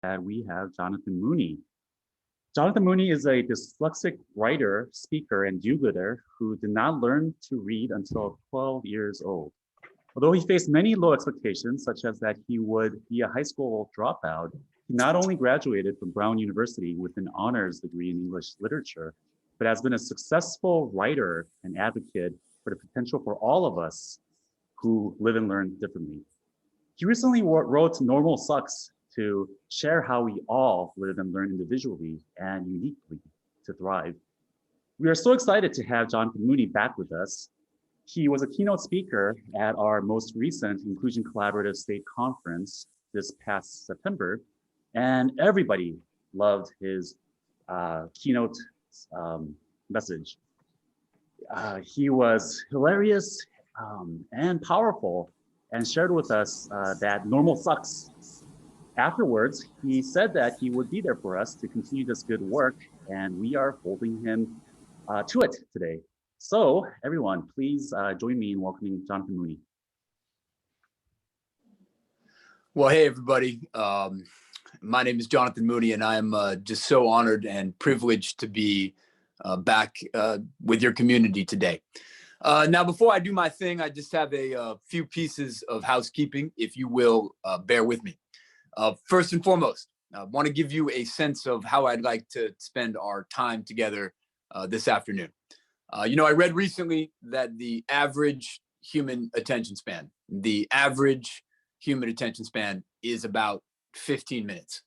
that we have Jonathan Mooney. Jonathan Mooney is a dyslexic writer, speaker, and do-gooder who did not learn to read until 12 years old. Although he faced many low expectations, such as that he would be a high school dropout, he not only graduated from Brown University with an honors degree in English literature, but has been a successful writer and advocate for the potential for all of us who live and learn differently. He recently wrote Normal Sucks to share how we all live and learn individually and uniquely to thrive. We are so excited to have Jonathan Mooney back with us. He was a keynote speaker at our most recent Inclusion Collaborative State Conference this past September, and everybody loved his keynote message. He was hilarious and powerful and shared with us that normal sucks. Afterwards, he said that he would be there for us to continue this good work, and we are holding him to it today. So everyone, please join me in welcoming Jonathan Mooney. Well, hey, everybody. My name is Jonathan Mooney, and I'm just so honored and privileged to be back with your community today. Now, before I do my thing, I just have a few pieces of housekeeping, if you will, bear with me. First and foremost, I want to give you a sense of how I'd like to spend our time together this afternoon. I read recently that the average human attention span is about 15 minutes.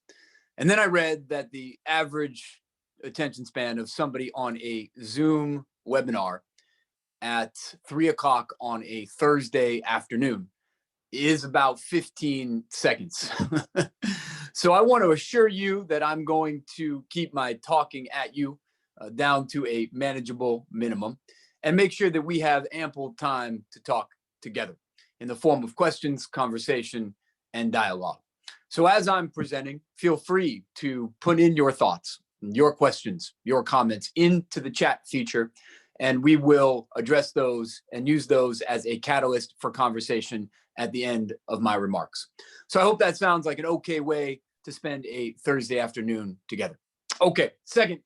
And then I read that the average attention span of somebody on a Zoom webinar at 3 o'clock on a Thursday afternoon is about 15 seconds. So I want to assure you that I'm going to keep my talking at you down to a manageable minimum and make sure that we have ample time to talk together in the form of questions, conversation, and dialogue. So as I'm presenting, feel free to put in your thoughts, your questions, your comments into the chat feature, and we will address those and use those as a catalyst for conversation at the end of my remarks. So I hope that sounds like an okay way to spend a Thursday afternoon together. Okay, second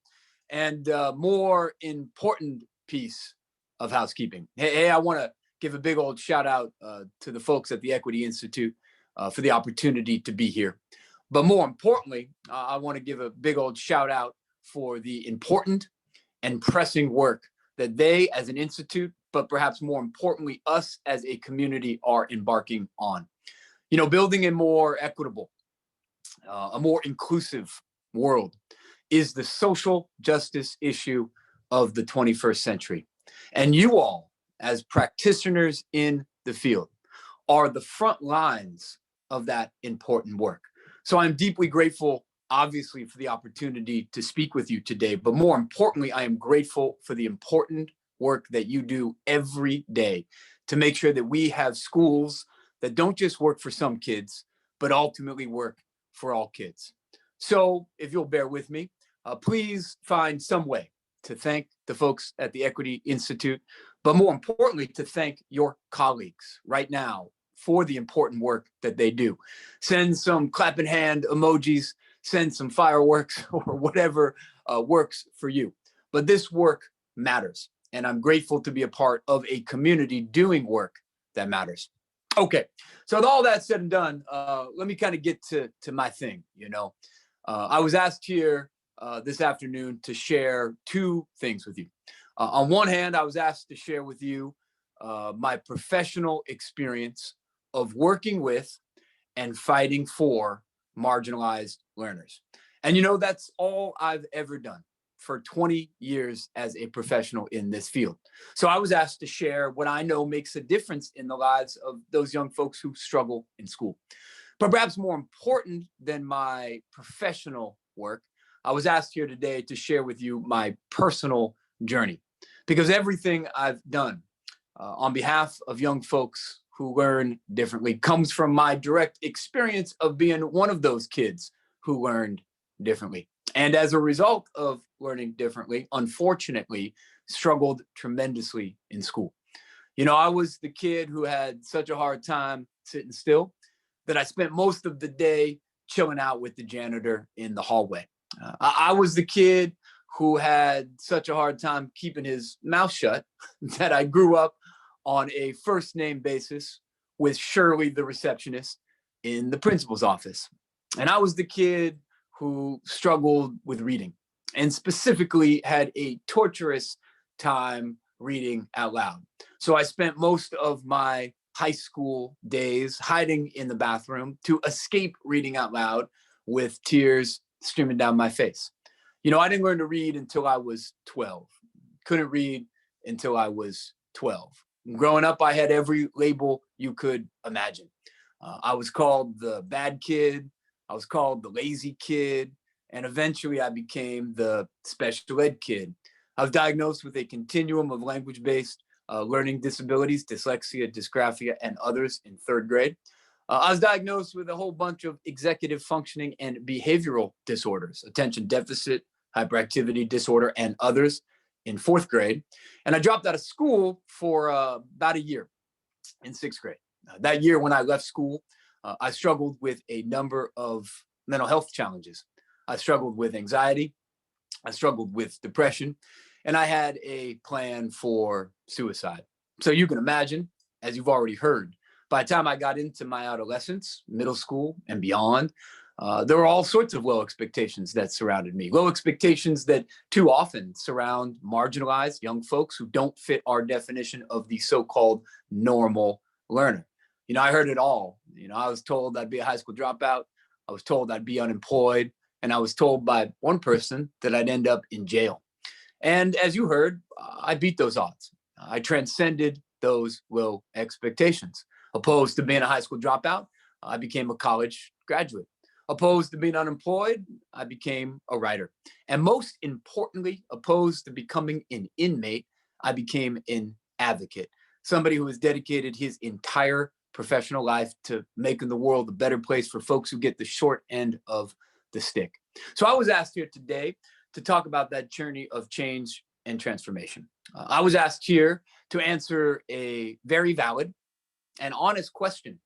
and more important piece of housekeeping. Hey, I want to give a big old shout out to the folks at the Equity Institute for the opportunity to be here. But more importantly, I want to give a big old shout out for the important and pressing work that they as an institute, but perhaps more importantly, us as a community are embarking on. Building a more equitable, a more inclusive world is the social justice issue of the 21st century. And you all, as practitioners in the field, are the front lines of that important work. So I'm deeply grateful, obviously, for the opportunity to speak with you today, but more importantly, I am grateful for the important work that you do every day to make sure that we have schools that don't just work for some kids, but ultimately work for all kids. So if you'll bear with me, please find some way to thank the folks at the Equity Institute, but more importantly, to thank your colleagues right now for the important work that they do. Send some clapping hand emojis, send some fireworks or whatever works for you. But this work matters. And I'm grateful to be a part of a community doing work that matters. Okay, so with all that said and done, let me kind of get to my thing. I was asked here this afternoon to share two things with you. On one hand, I was asked to share with you my professional experience of working with and fighting for marginalized learners. And that's all I've ever done for 20 years as a professional in this field. So I was asked to share what I know makes a difference in the lives of those young folks who struggle in school. But perhaps more important than my professional work, I was asked here today to share with you my personal journey, because everything I've done on behalf of young folks who learn differently comes from my direct experience of being one of those kids who learned differently. And as a result of learning differently, unfortunately, struggled tremendously in school. I was the kid who had such a hard time sitting still that I spent most of the day chilling out with the janitor in the hallway. I was the kid who had such a hard time keeping his mouth shut that I grew up on a first name basis with Shirley, the receptionist in the principal's office. And I was the kid who struggled with reading and specifically had a torturous time reading out loud. So I spent most of my high school days hiding in the bathroom to escape reading out loud with tears streaming down my face. You know, I didn't learn to read until I was 12. Couldn't read until I was 12. Growing up, I had every label you could imagine. I was called the bad kid. I was called the lazy kid. And eventually I became the special ed kid. I was diagnosed with a continuum of language-based learning disabilities, dyslexia, dysgraphia, and others in 3rd grade. I was diagnosed with a whole bunch of executive functioning and behavioral disorders, attention deficit, hyperactivity disorder, and others in 4th grade. And I dropped out of school for about a year in 6th grade. That year when I left school, I struggled with a number of mental health challenges. I struggled with anxiety. I struggled with depression, and I had a plan for suicide. So you can imagine, as you've already heard, by the time I got into my adolescence, middle school, and beyond, there were all sorts of low expectations that surrounded me. Low expectations that too often surround marginalized young folks who don't fit our definition of the so-called normal learner. You know, I heard it all. You know, I was told I'd be a high school dropout. I was told I'd be unemployed. And I was told by one person that I'd end up in jail. And as you heard, I beat those odds. I transcended those low expectations. Opposed to being a high school dropout, I became a college graduate. Opposed to being unemployed, I became a writer. And most importantly, opposed to becoming an inmate, I became an advocate. Somebody who has dedicated his entire professional life to making the world a better place for folks who get the short end of the stick. So I was asked here today to talk about that journey of change and transformation. I was asked here to answer a very valid and honest question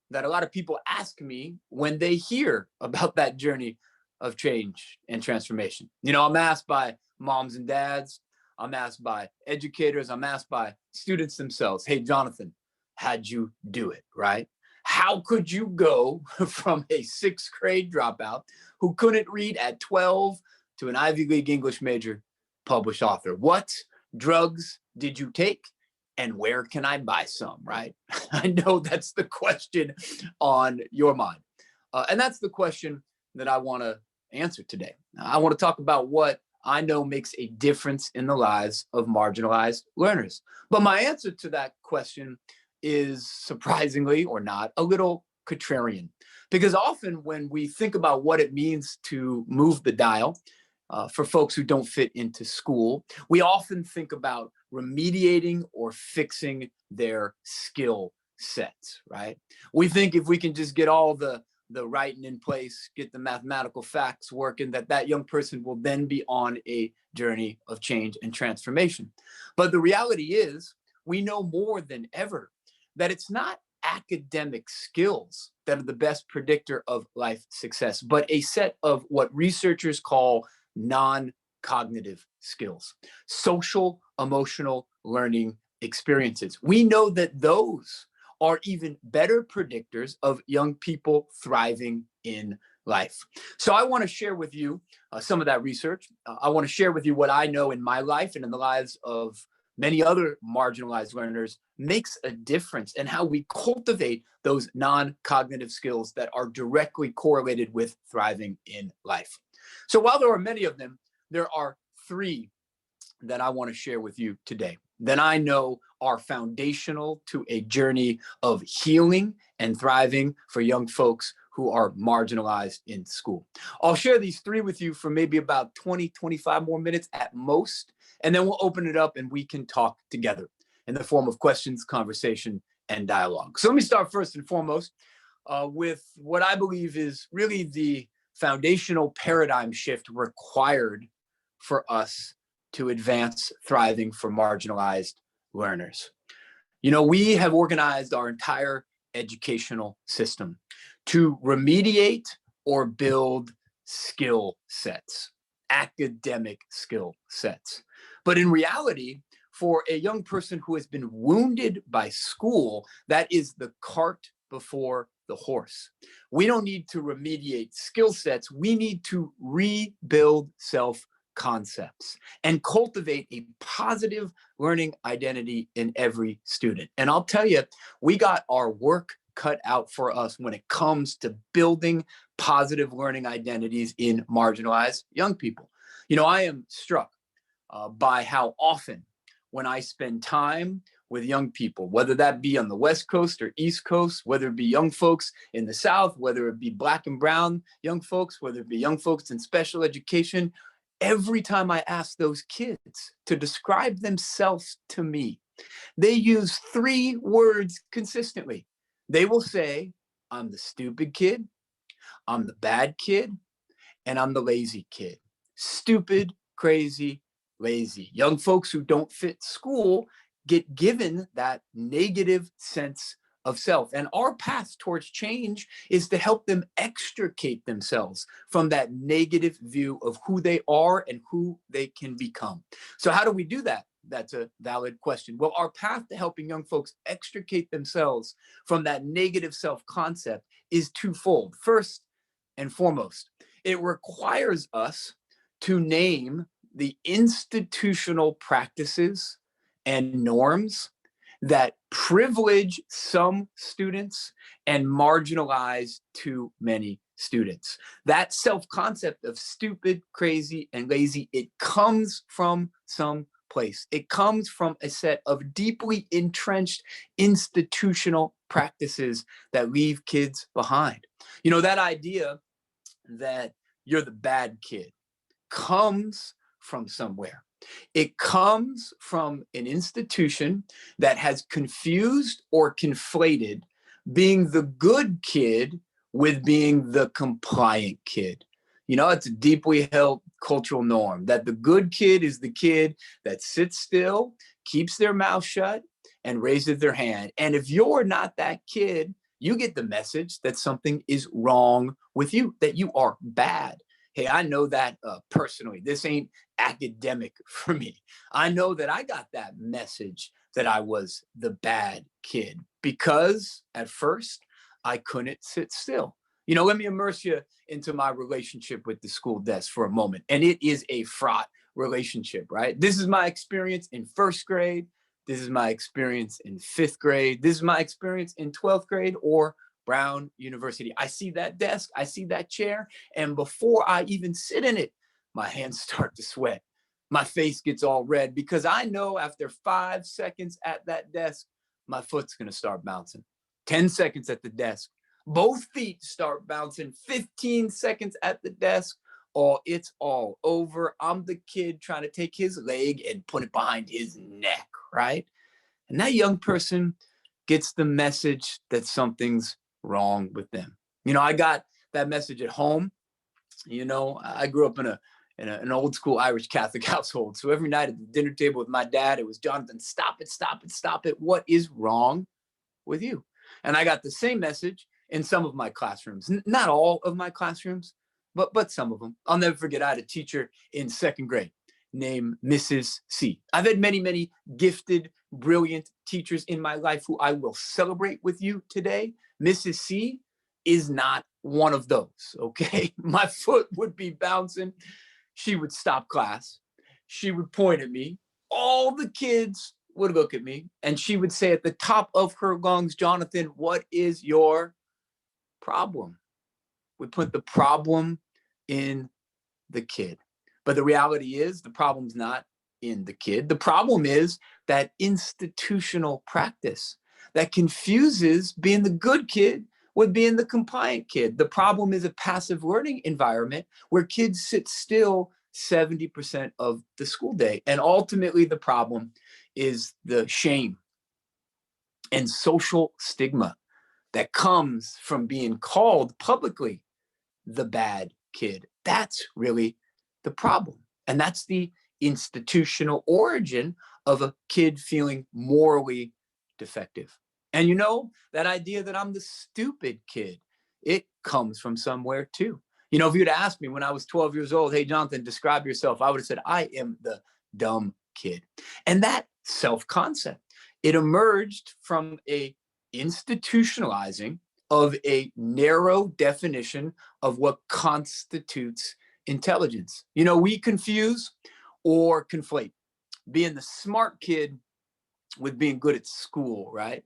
that a lot of people ask me when they hear about that journey of change and transformation. You know, I'm asked by moms and dads, I'm asked by educators, I'm asked by students themselves, hey, Jonathan, how'd you do it, right? How could you go from a 6th grade dropout who couldn't read at 12 to an Ivy League English major published author? What drugs did you take? And where can I buy some, right? I know that's the question on your mind. And that's the question that I want to answer today. I want to talk about what I know makes a difference in the lives of marginalized learners. But my answer to that question is, surprisingly or not, a little contrarian. Because often when we think about what it means to move the dial for folks who don't fit into school, we often think about remediating or fixing their skill sets, right? We think if we can just get all the writing in place, get the mathematical facts working, that young person will then be on a journey of change and transformation. But the reality is, we know more than ever that it's not academic skills that are the best predictor of life success, but a set of what researchers call non-cognitive skills, social, emotional learning experiences. We know that those are even better predictors of young people thriving in life. So I want to share with you some of that research. I want to share with you what I know in my life and in the lives of many other marginalized learners makes a difference, and how we cultivate those non-cognitive skills that are directly correlated with thriving in life. So while there are many of them, there are 3 that I want to share with you today that I know are foundational to a journey of healing and thriving for young folks who are marginalized in school. I'll share these 3 with you for maybe about 20, 25 more minutes at most, and then we'll open it up and we can talk together in the form of questions, conversation, and dialogue. So let me start first and foremost with what I believe is really the foundational paradigm shift required for us to advance thriving for marginalized learners. You know, we have organized our entire educational system to remediate or build skill sets, academic skill sets. But in reality, for a young person who has been wounded by school, that is the cart before the horse. We don't need to remediate skill sets. We need to rebuild self-concepts and cultivate a positive learning identity in every student. And I'll tell you, we got our work cut out for us when it comes to building positive learning identities in marginalized young people. You know, I am struck by how often when I spend time with young people, whether that be on the West Coast or East Coast, whether it be young folks in the South, whether it be Black and brown young folks, whether it be young folks in special education, every time I ask those kids to describe themselves to me, they use 3 words consistently. They will say, I'm the stupid kid, I'm the bad kid, and I'm the lazy kid. Stupid, crazy, lazy. Young folks who don't fit school get given that negative sense of self. And our path towards change is to help them extricate themselves from that negative view of who they are and who they can become. So how do we do that? That's a valid question. Well, our path to helping young folks extricate themselves from that negative self-concept is twofold. First and foremost, it requires us to name the institutional practices and norms that privilege some students and marginalize too many students. That self-concept of stupid, crazy, and lazy, it comes from some place. It comes from a set of deeply entrenched institutional practices that leave kids behind. You know, that idea that you're the bad kid comes from somewhere. It comes from an institution that has confused or conflated being the good kid with being the compliant kid. You know, it's a deeply held cultural norm that the good kid is the kid that sits still, keeps their mouth shut, and raises their hand. And if you're not that kid, you get the message that something is wrong with you, that you are bad. Hey, I know that personally. This ain't academic for me. I know that I got that message that I was the bad kid because at first I couldn't sit still. You know, let me immerse you into my relationship with the school desk for a moment. And it is a fraught relationship, right? This is my experience in first grade. This is my experience in 5th grade. This is my experience in 12th grade or Brown University. I see that desk, I see that chair, and before I even sit in it, my hands start to sweat. My face gets all red because I know after 5 seconds at that desk, my foot's gonna start bouncing. 10 seconds at the desk, both feet start bouncing. 15 seconds at the desk, oh, it's all over. I'm the kid trying to take his leg and put it behind his neck, right? And that young person gets the message that something's wrong with them. You know, I got that message at home. You know, I grew up in an old school Irish Catholic household. So every night at the dinner table with my dad, it was, Jonathan, stop it, stop it, stop it. What is wrong with you? And I got the same message in some of my classrooms. Not all of my classrooms, but some of them. I'll never forget, I had a teacher in 2nd grade named Mrs. C. I've had many, many gifted, brilliant teachers in my life who I will celebrate with you today. Mrs. C is not one of those, okay? My foot would be bouncing. She would stop class. She would point at me. All the kids would look at me and she would say at the top of her lungs, Jonathan, what is your problem? We put the problem in the kid. But the reality is the problem's not in the kid. The problem is that institutional practice that confuses being the good kid with being the compliant kid. The problem is a passive learning environment where kids sit still 70% of the school day. And ultimately the problem is the shame and social stigma that comes from being called publicly the bad kid. That's really the problem. And that's the institutional origin of a kid feeling morally defective. And you know, that idea that I'm the stupid kid, it comes from somewhere too. You know, if you'd asked me when I was 12 years old, hey, Jonathan, describe yourself, I would have said, I am the dumb kid. And that self-concept, it emerged from a institutionalizing of a narrow definition of what constitutes intelligence. You know, we confuse or conflate being the smart kid with being good at school, right?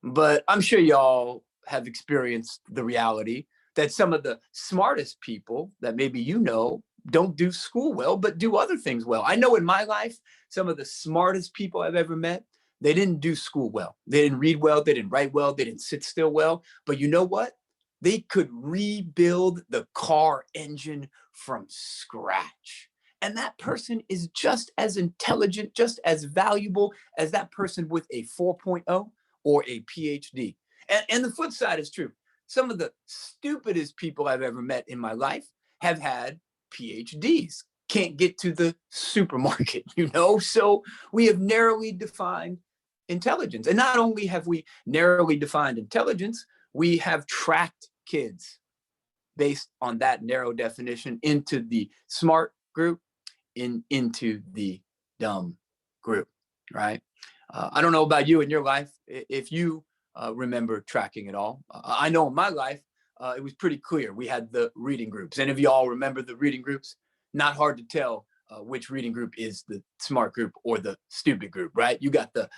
But I'm sure y'all have experienced the reality that some of the smartest people that maybe you know don't do school well, but do other things well. I know in my life, some of the smartest people I've ever met, they didn't do school well. They didn't read well. They didn't write well. They didn't sit still well. But you know what? They could rebuild the car engine from scratch. And that person is just as intelligent, just as valuable as that person with a 4.0 or a PhD. And the flip side is true. Some of the stupidest people I've ever met in my life have had PhDs, can't get to the supermarket, you know? So we have narrowly defined intelligence. And not only have we narrowly defined intelligence, we have tracked kids based on that narrow definition into the smart group, into the dumb group, right? I don't know about you in your life, if you remember tracking it all. I know in my life, it was pretty clear. We had the reading groups. And if you all remember the reading groups, not hard to tell which reading group is the smart group or the stupid group, right? You got the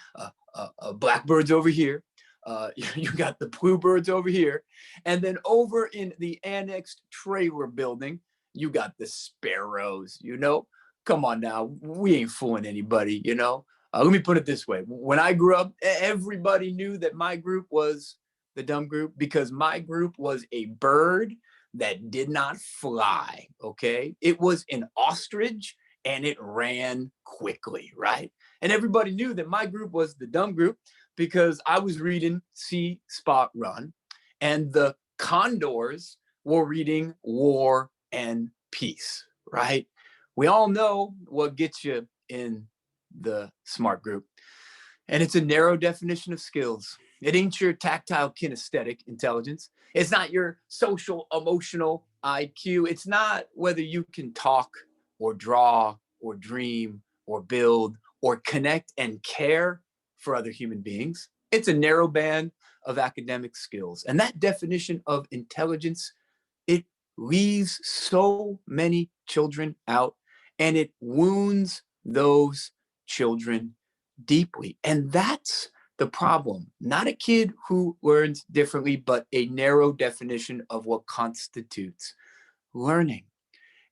blackbirds over here. You got the bluebirds over here. And then over in the annexed trailer building, you got the sparrows, you know? Come on now, we ain't fooling anybody, you know? Let me put it this way. When I grew up, everybody knew that my group was the dumb group because my group was a bird that did not fly, okay? It was an ostrich and it ran quickly, right? And everybody knew that my group was the dumb group because I was reading See Spot Run and the condors were reading War and Peace, right? We all know what gets you in the smart group. And it's a narrow definition of skills. It ain't your tactile kinesthetic intelligence. It's not your social emotional IQ. It's not whether you can talk or draw or dream or build or connect and care for other human beings. It's a narrow band of academic skills. And that definition of intelligence, it leaves so many children out and it wounds those children deeply. And that's the problem. Not a kid who learns differently, but a narrow definition of what constitutes learning.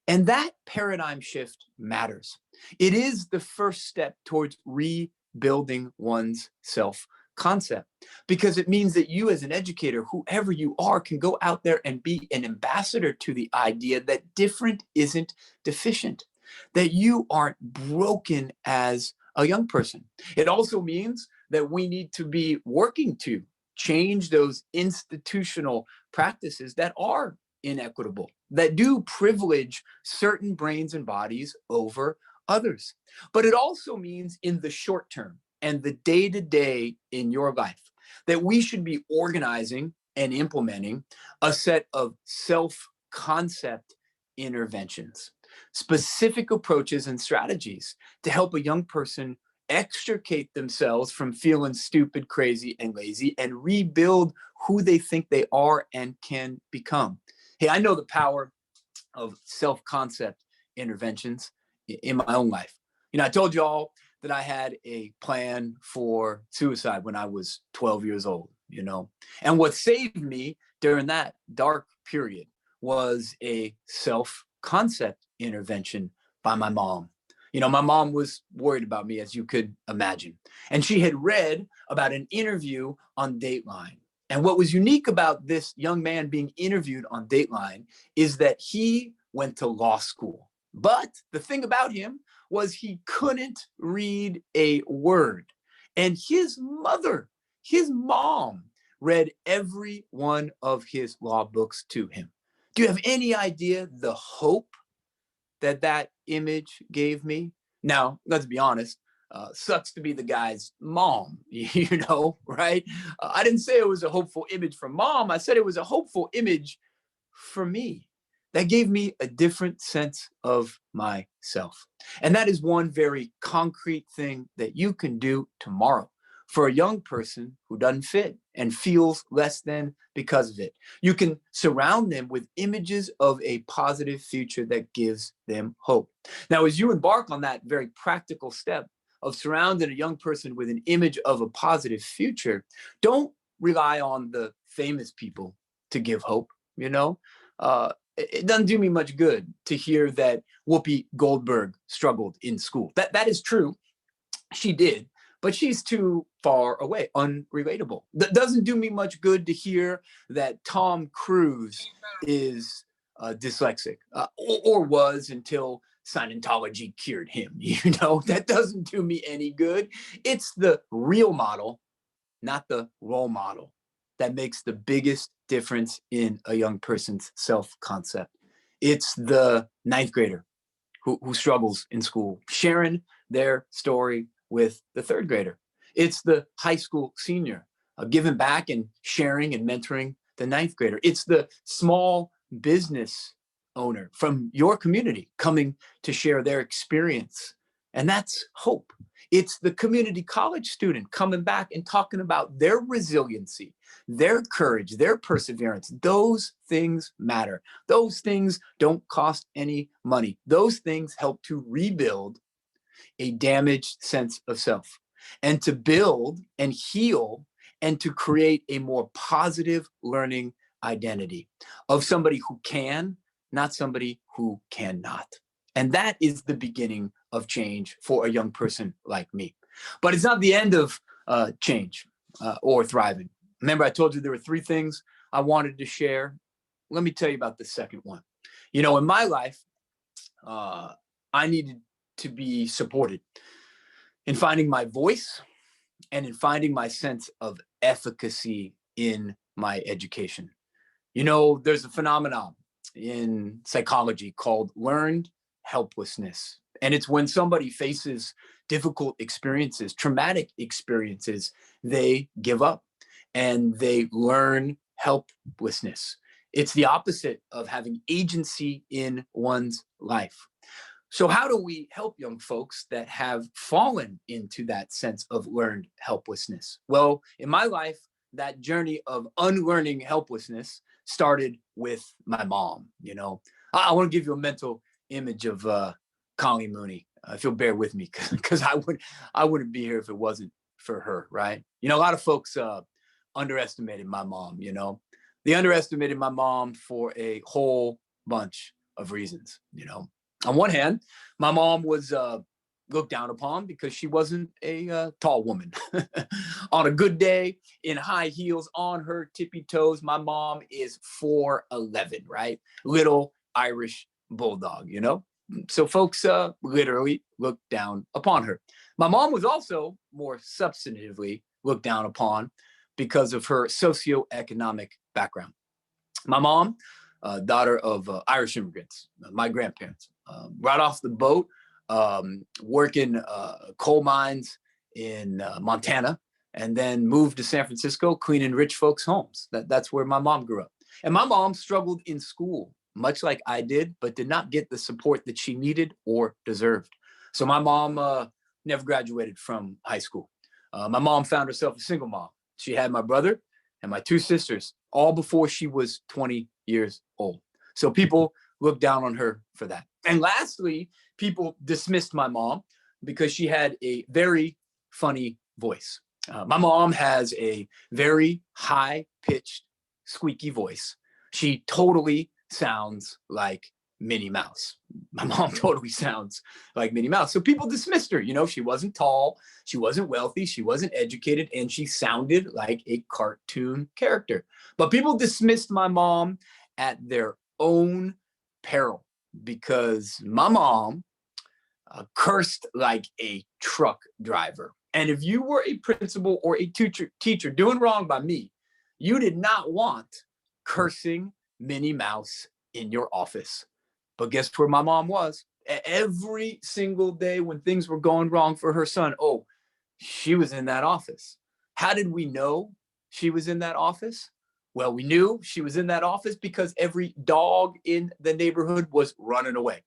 And that paradigm shift matters. It is the first step towards rebuilding one's self-concept because it means that you as an educator, whoever you are, can go out there and be an ambassador to the idea that different isn't deficient, that you aren't broken as a young person. It also means that we need to be working to change those institutional practices that are inequitable, that do privilege certain brains and bodies over others. But it also means in the short term and the day-to-day in your life that we should be organizing and implementing a set of self-concept interventions, specific approaches and strategies to help a young person extricate themselves from feeling stupid, crazy, and lazy and rebuild who they think they are and can become. Hey, I know the power of self-concept interventions in my own life. You know, I told you all that I had a plan for suicide when I was 12 years old, you know, and what saved me during that dark period was a self-concept intervention by my mom. You know, my mom was worried about me, as you could imagine. And she had read about an interview on Dateline. And what was unique about this young man being interviewed on Dateline is that he went to law school. But the thing about him was he couldn't read a word. And his mother, his mom, read every one of his law books to him. Do you have any idea the hope that that image gave me? Now, let's be honest, sucks to be the guy's mom, you know, right? I didn't say it was a hopeful image from mom. I said it was a hopeful image for me. That gave me a different sense of myself. And that is one very concrete thing that you can do tomorrow for a young person who doesn't fit and feels less than because of it. You can surround them with images of a positive future that gives them hope. Now, as you embark on that very practical step of surrounding a young person with an image of a positive future, don't rely on the famous people to give hope, you know? It doesn't do me much good to hear that Whoopi Goldberg struggled in school. That is true. She did, but she's too far away, unrelatable. That doesn't do me much good to hear that Tom Cruise is dyslexic, or was until Scientology cured him. You know, that doesn't do me any good. It's the real model, not the role model, that makes the biggest difference in a young person's self-concept. It's the ninth grader who struggles in school, sharing their story with the third grader. It's the high school senior giving back and sharing and mentoring the ninth grader. It's the small business owner from your community coming to share their experience. And that's hope. It's the community college student coming back and talking about their resiliency, their courage, their perseverance. Those things matter. Those things don't cost any money. Those things help to rebuild a damaged sense of self and to build and heal and to create a more positive learning identity of somebody who can, not somebody who cannot. And that is the beginning of change for a young person like me. But it's not the end of change or thriving. Remember, I told you there were three things I wanted to share. Let me tell you about the second one. You know, in my life, I needed to be supported in finding my voice and in finding my sense of efficacy in my education. You know, there's a phenomenon in psychology called learned helplessness. And it's when somebody faces difficult experiences, traumatic experiences, they give up and they learn helplessness. It's the opposite of having agency in one's life. So how do we help young folks that have fallen into that sense of learned helplessness? Well, in my life, that journey of unlearning helplessness started with my mom. You know, I want to give you a mental image of Colleen Mooney. If you'll bear with me, because I wouldn't be here if it wasn't for her, right? You know, a lot of folks underestimated my mom. You know, they underestimated my mom for a whole bunch of reasons. You know, on one hand, my mom was looked down upon because she wasn't a tall woman. On a good day, in high heels, on her tippy toes, my mom is 4'11", right? Little Irish bulldog, you know? So folks literally looked down upon her. My mom was also more substantively looked down upon because of her socioeconomic background. My mom, daughter of Irish immigrants, my grandparents, right off the boat, working coal mines in Montana, and then moved to San Francisco, cleaning rich folks' homes. That's where my mom grew up. And my mom struggled in school, much like I did, but did not get the support that she needed or deserved. So my mom never graduated from high school. My mom found herself a single mom. She had my brother and my two sisters, all before she was 20 years old. So people looked down on her for that. And lastly, people dismissed my mom because she had a very funny voice. My mom has a very high-pitched, squeaky voice. She totally sounds like Minnie Mouse. My mom totally sounds like Minnie Mouse. So people dismissed her. You know, she wasn't tall, she wasn't wealthy, she wasn't educated, and she sounded like a cartoon character. But people dismissed my mom at their own peril because my mom cursed like a truck driver. And if you were a principal or a teacher doing wrong by me, you did not want cursing Minnie Mouse in your office. But guess where my mom was? Every single day when things were going wrong for her son, oh, she was in that office. How did we know she was in that office? Well, we knew she was in that office because every dog in the neighborhood was running away.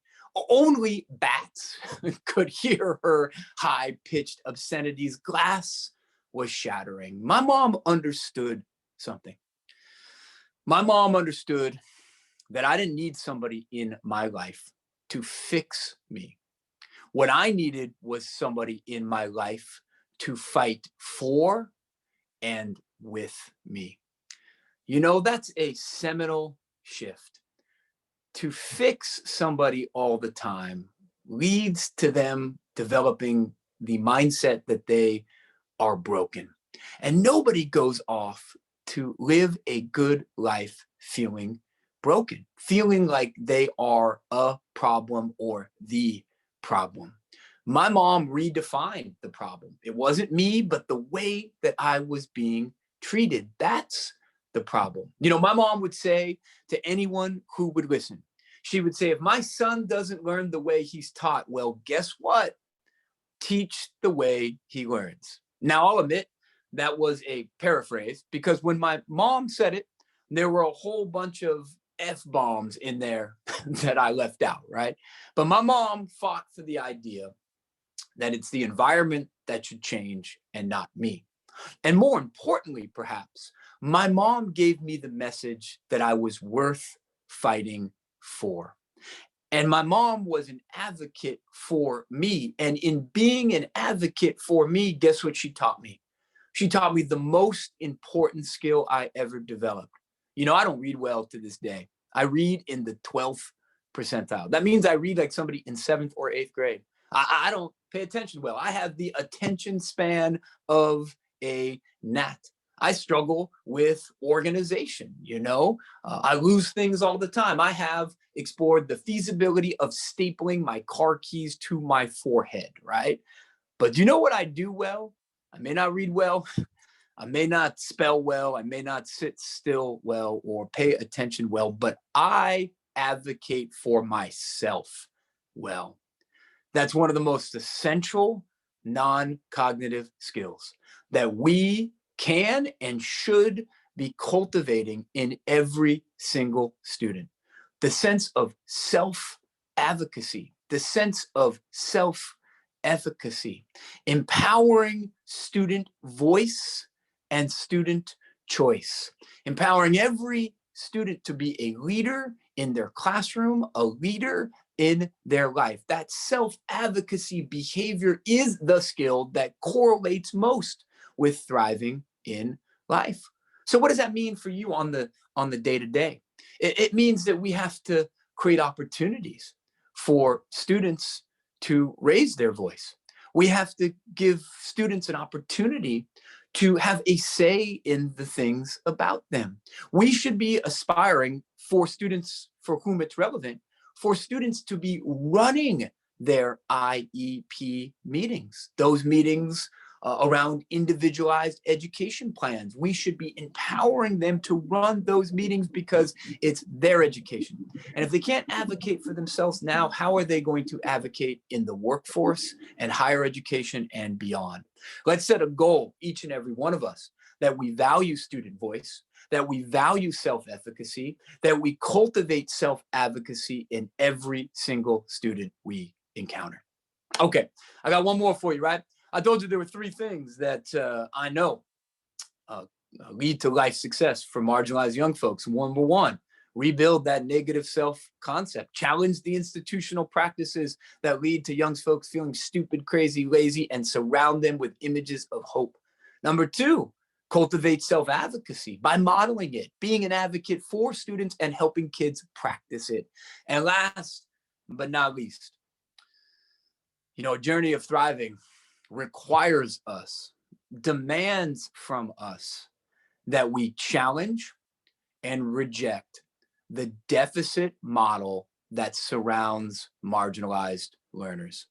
Only bats could hear her high-pitched obscenities. Glass was shattering. My mom understood something. My mom understood that I didn't need somebody in my life to fix me. What I needed was somebody in my life to fight for and with me. You know, that's a seminal shift. To fix somebody all the time leads to them developing the mindset that they are broken. And nobody goes off to live a good life feeling broken, feeling like they are a problem or the problem. My mom redefined the problem. It wasn't me, but the way that I was being treated. That's the problem. You know, my mom would say to anyone who would listen, she would say, if my son doesn't learn the way he's taught, well, guess what? Teach the way he learns. Now, I'll admit that was a paraphrase because when my mom said it, there were a whole bunch of F-bombs in there that I left out, right? But my mom fought for the idea that it's the environment that should change and not me. And more importantly, perhaps, my mom gave me the message that I was worth fighting for. And my mom was an advocate for me. And in being an advocate for me, guess what she taught me? She taught me the most important skill I ever developed. You know, I don't read well to this day. I read in the 12th percentile. That means I read like somebody in 7th or 8th grade. I don't pay attention well. I have the attention span of a gnat. I struggle with organization, you know. I lose things all the time. I have explored the feasibility of stapling my car keys to my forehead, right? But you know what I do well? I may not read well. I may not spell well. I may not sit still well or pay attention well, but I advocate for myself well. That's one of the most essential non-cognitive skills that we can and should be cultivating in every single student. The sense of self-advocacy, the sense of self-efficacy, empowering student voice and student choice, empowering every student to be a leader in their classroom, a leader in their life. That self-advocacy behavior is the skill that correlates most with thriving in life. So what does that mean for you on the day-to-day? It means that we have to create opportunities for students to raise their voice. We have to give students an opportunity to have a say in the things about them. We should be aspiring for students for whom it's relevant, for students to be running their IEP meetings, those meetings around individualized education plans. We should be empowering them to run those meetings because it's their education. And if they can't advocate for themselves now, how are they going to advocate in the workforce and higher education and beyond? Let's set a goal, each and every one of us, that we value student voice, that we value self-efficacy, that we cultivate self-advocacy in every single student we encounter. Okay, I got one more for you, right? I told you there were 3 things that I know lead to life success for marginalized young folks. Number 1, rebuild that negative self-concept, challenge the institutional practices that lead to young folks feeling stupid, crazy, lazy, and surround them with images of hope. Number 2, cultivate self-advocacy by modeling it, being an advocate for students and helping kids practice it. And last but not least, you know, a journey of thriving requires us, demands from us that we challenge and reject the deficit model that surrounds marginalized learners.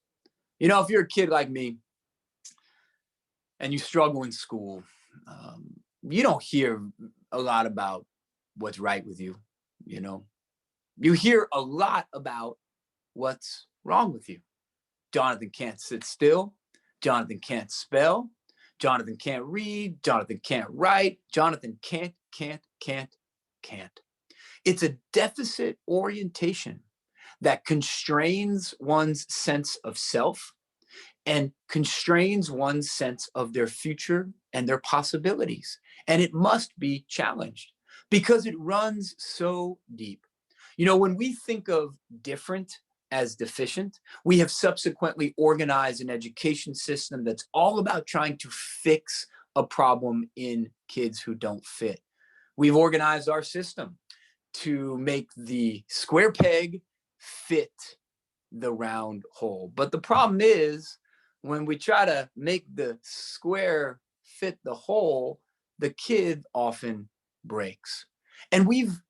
You know, if you're a kid like me and you struggle in school, you don't hear a lot about what's right with you, you know. You hear a lot about what's wrong with you. Jonathan can't sit still. Jonathan can't spell. Jonathan can't read. Jonathan can't write. Jonathan can't. can't. It's a deficit orientation that constrains one's sense of self and constrains one's sense of their future and their possibilities. And it must be challenged because it runs so deep. You know, when we think of different as deficient, we have subsequently organized an education system that's all about trying to fix a problem in kids who don't fit. We've organized our system to make the square peg fit the round hole. But the problem is, when we try to make the square fit the hole, the kid often breaks. And we've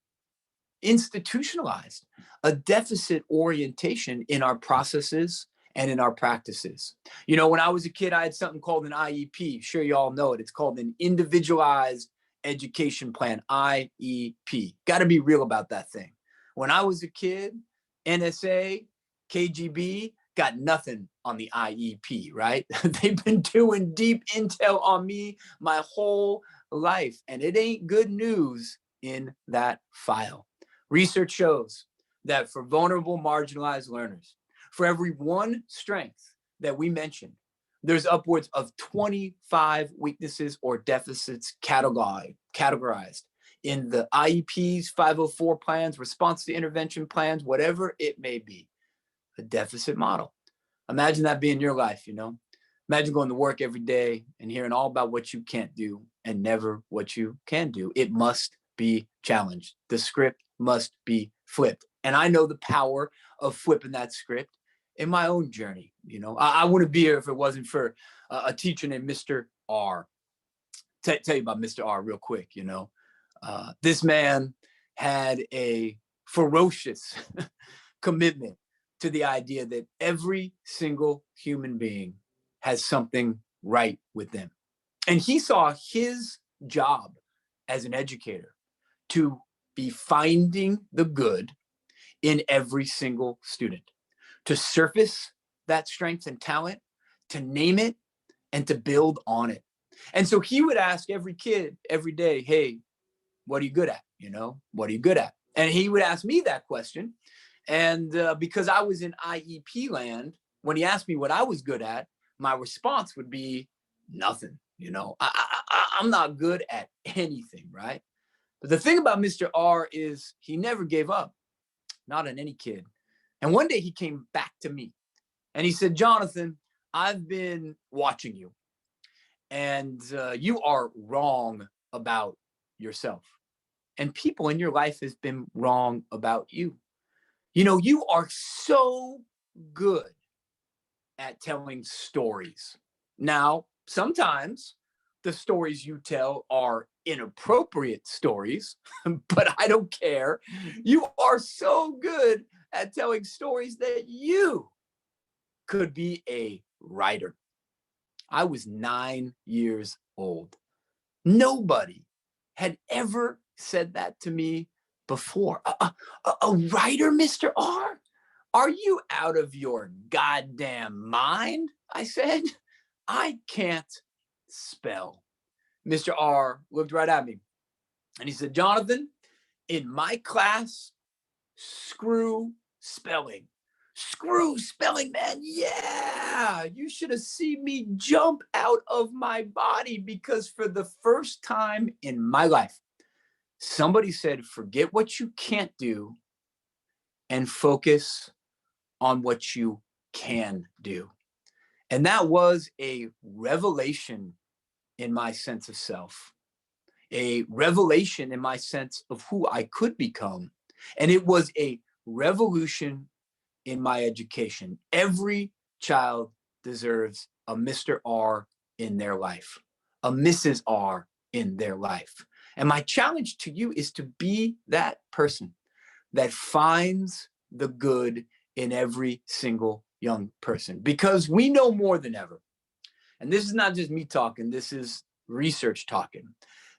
institutionalized a deficit orientation in our processes and in our practices. You know, when I was a kid, I had something called an IEP. Sure, you all know it. It's called an individualized education plan, IEP. Got to be real about that thing. When I was a kid, NSA, KGB got nothing on the IEP, right? They've been doing deep intel on me my whole life, and it ain't good news in that file. Research shows that for vulnerable, marginalized learners, for every one strength that we mentioned, there's upwards of 25 weaknesses or deficits categorized in the IEPs, 504 plans, response to intervention plans, whatever it may be. A deficit model. Imagine that being your life, you know? Imagine going to work every day and hearing all about what you can't do and never what you can do. It must be challenged. The script must be flipped. And I know the power of flipping that script in my own journey. You know, I wouldn't be here if it wasn't for a teacher named Mr. R. Tell you about Mr. R real quick, you know. This man had a ferocious commitment to the idea that every single human being has something right with them. And he saw his job as an educator to be finding the good in every single student, to surface that strength and talent, to name it, and to build on it. And so he would ask every kid every day, hey, what are you good at? You know, what are you good at? And he would ask me that question. And because I was in IEP land, when he asked me what I was good at, my response would be nothing. You know, I'm not good at anything, right? But the thing about Mr. R is he never gave up, not on any kid. And one day he came back to me and he said, Jonathan, I've been watching you and you are wrong about yourself. And people in your life has been wrong about you. You know, you are so good at telling stories. Now, sometimes the stories you tell are inappropriate stories, but I don't care. You are so good at telling stories that you could be a writer. I was 9 years old. Nobody had ever said that to me before. A writer, Mr. R? Are you out of your goddamn mind? I said, I can't spell. Mr. R looked right at me and he said, Jonathan, in my class, screw spelling. Screw spelling, man. Yeah, you should have seen me jump out of my body because for the first time in my life, somebody said, forget what you can't do and focus on what you can do. And that was a revelation in my sense of self, a revelation in my sense of who I could become. And it was a revolution in my education. Every child deserves a Mr. R in their life, a Mrs. R in their life. And my challenge to you is to be that person that finds the good in every single young person, because we know more than ever. And this is not just me talking, this is research talking,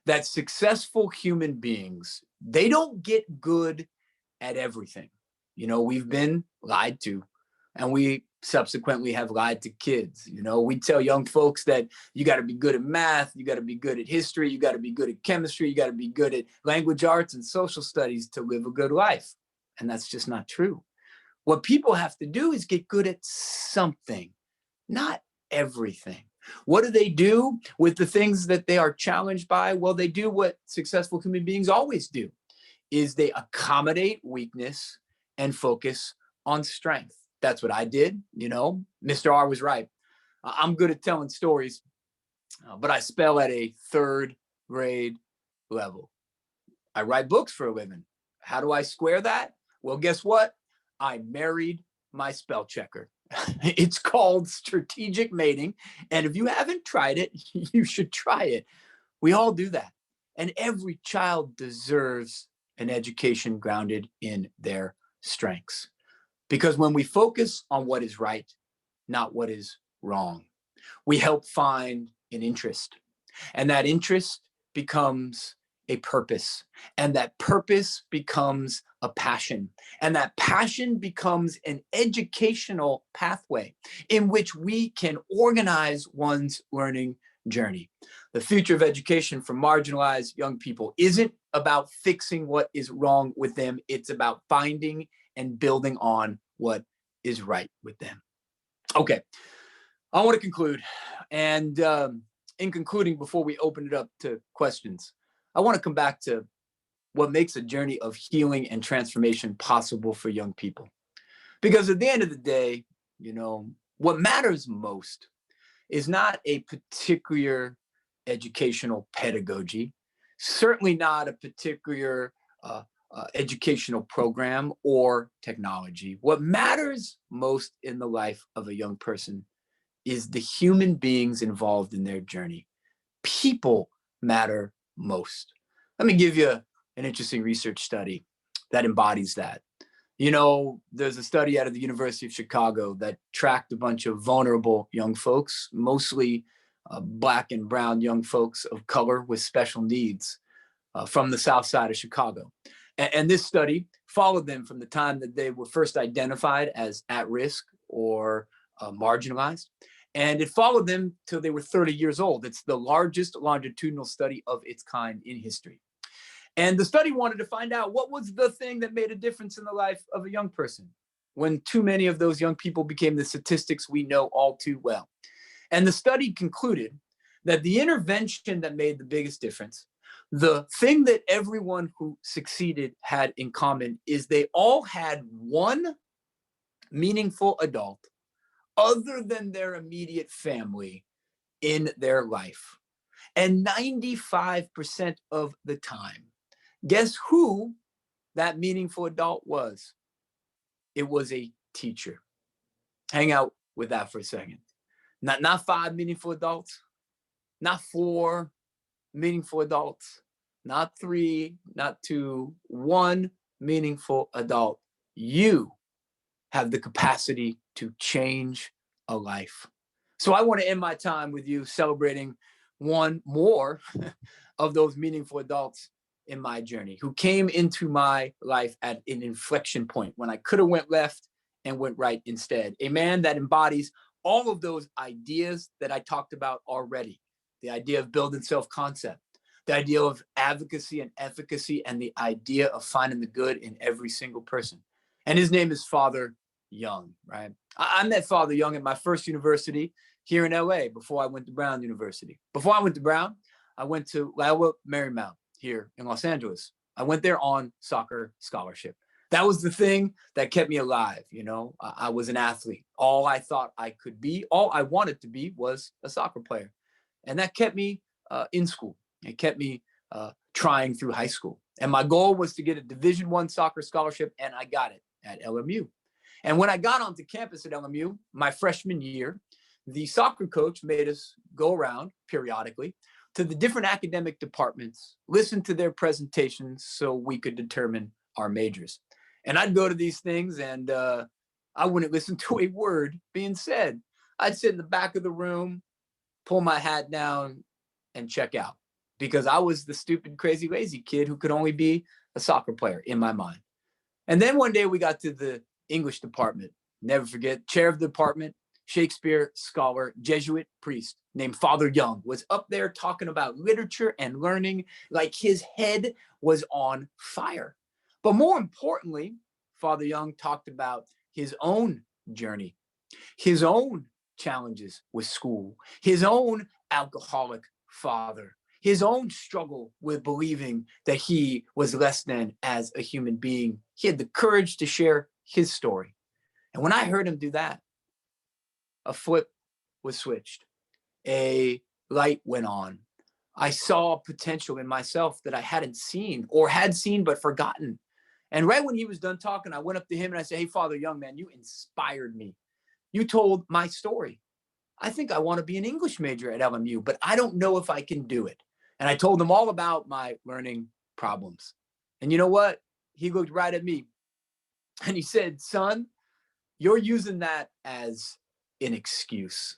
that successful human beings, they don't get good at everything. You know, we've been lied to and we subsequently have lied to kids. You know, we tell young folks that you got to be good at math, you got to be good at history, you got to be good at chemistry, you got to be good at language arts and social studies to live a good life. And that's just not true. What people have to do is get good at something, not everything. What do they do with the things that they are challenged by? Well, they do what successful human beings always do, is they accommodate weakness and focus on strength. That's what I did. You know, Mr. R was right. I'm good at telling stories, but I spell at a 3rd grade level. I write books for a living. How do I square that? Well, guess what? I married my spell checker. It's called strategic mating. And if you haven't tried it, you should try it. We all do that. And every child deserves an education grounded in their strengths. Because when we focus on what is right, not what is wrong, we help find an interest. And that interest becomes a purpose. And that purpose becomes a passion. And that passion becomes an educational pathway in which we can organize one's learning journey. The future of education for marginalized young people isn't about fixing what is wrong with them. It's about finding and building on what is right with them. Okay, I want to conclude. And in concluding, before we open it up to questions, I want to come back to what makes a journey of healing and transformation possible for young people. Because at the end of the day, you know, what matters most is not a particular educational pedagogy, certainly not a particular educational program or technology. What matters most in the life of a young person is the human beings involved in their journey. People matter most. Let me give you an interesting research study that embodies that. You know, there's a study out of the University of Chicago that tracked a bunch of vulnerable young folks, mostly Black and brown young folks of color with special needs from the South Side of Chicago. And this study followed them from the time that they were first identified as at risk or marginalized. And it followed them till they were 30 years old. It's the largest longitudinal study of its kind in history. And the study wanted to find out what was the thing that made a difference in the life of a young person when too many of those young people became the statistics we know all too well. And the study concluded that the intervention that made the biggest difference, the thing that everyone who succeeded had in common, is they all had one meaningful adult other than their immediate family in their life. And 95% of the time, guess who that meaningful adult was? It was a teacher. Hang out with that for a second. Not 5 meaningful adults, not 4 meaningful adults, not 3, not 2, 1 meaningful adult. You have the capacity to change a life. So I want to end my time with you celebrating one more of those meaningful adults in my journey who came into my life at an inflection point when I could have went left and went right instead. A man that embodies all of those ideas that I talked about already. The idea of building self-concept, the idea of advocacy and efficacy, and the idea of finding the good in every single person. And his name is Father Young, right? I met Father Young at my first university here in LA before I went to Brown University. Before I went to Brown, I went to Loyola Marymount here in Los Angeles. I went there on soccer scholarship. That was the thing that kept me alive. You know, I was an athlete. All I thought I could be, all I wanted to be was a soccer player. And that kept me in school. It kept me trying through high school. And my goal was to get a Division I soccer scholarship, and I got it at LMU. And when I got onto campus at LMU, my freshman year, the soccer coach made us go around periodically to the different academic departments, listen to their presentations so we could determine our majors. And I'd go to these things and I wouldn't listen to a word being said. I'd sit in the back of the room, pull my hat down, and check out because I was the stupid, crazy, lazy kid who could only be a soccer player in my mind. And then one day we got to the English department Never forget, chair of the department, Shakespeare scholar, Jesuit priest named Father Young was up there talking about literature and learning like his head was on fire. But more importantly, Father Young talked about his own journey, his own challenges with school, his own alcoholic father, his own struggle with believing that he was less than as a human being. He had the courage to share his story. And when I heard him do that, a flip was switched. A light went on. I saw potential in myself that I hadn't seen or had seen but forgotten. And right when he was done talking, I went up to him and I said, "Hey, Father Young, man, you inspired me. You told my story. I think I want to be an English major at LMU, but I don't know if I can do it." And I told him all about my learning problems. And you know what? He looked right at me and he said, "Son, you're using that as an excuse."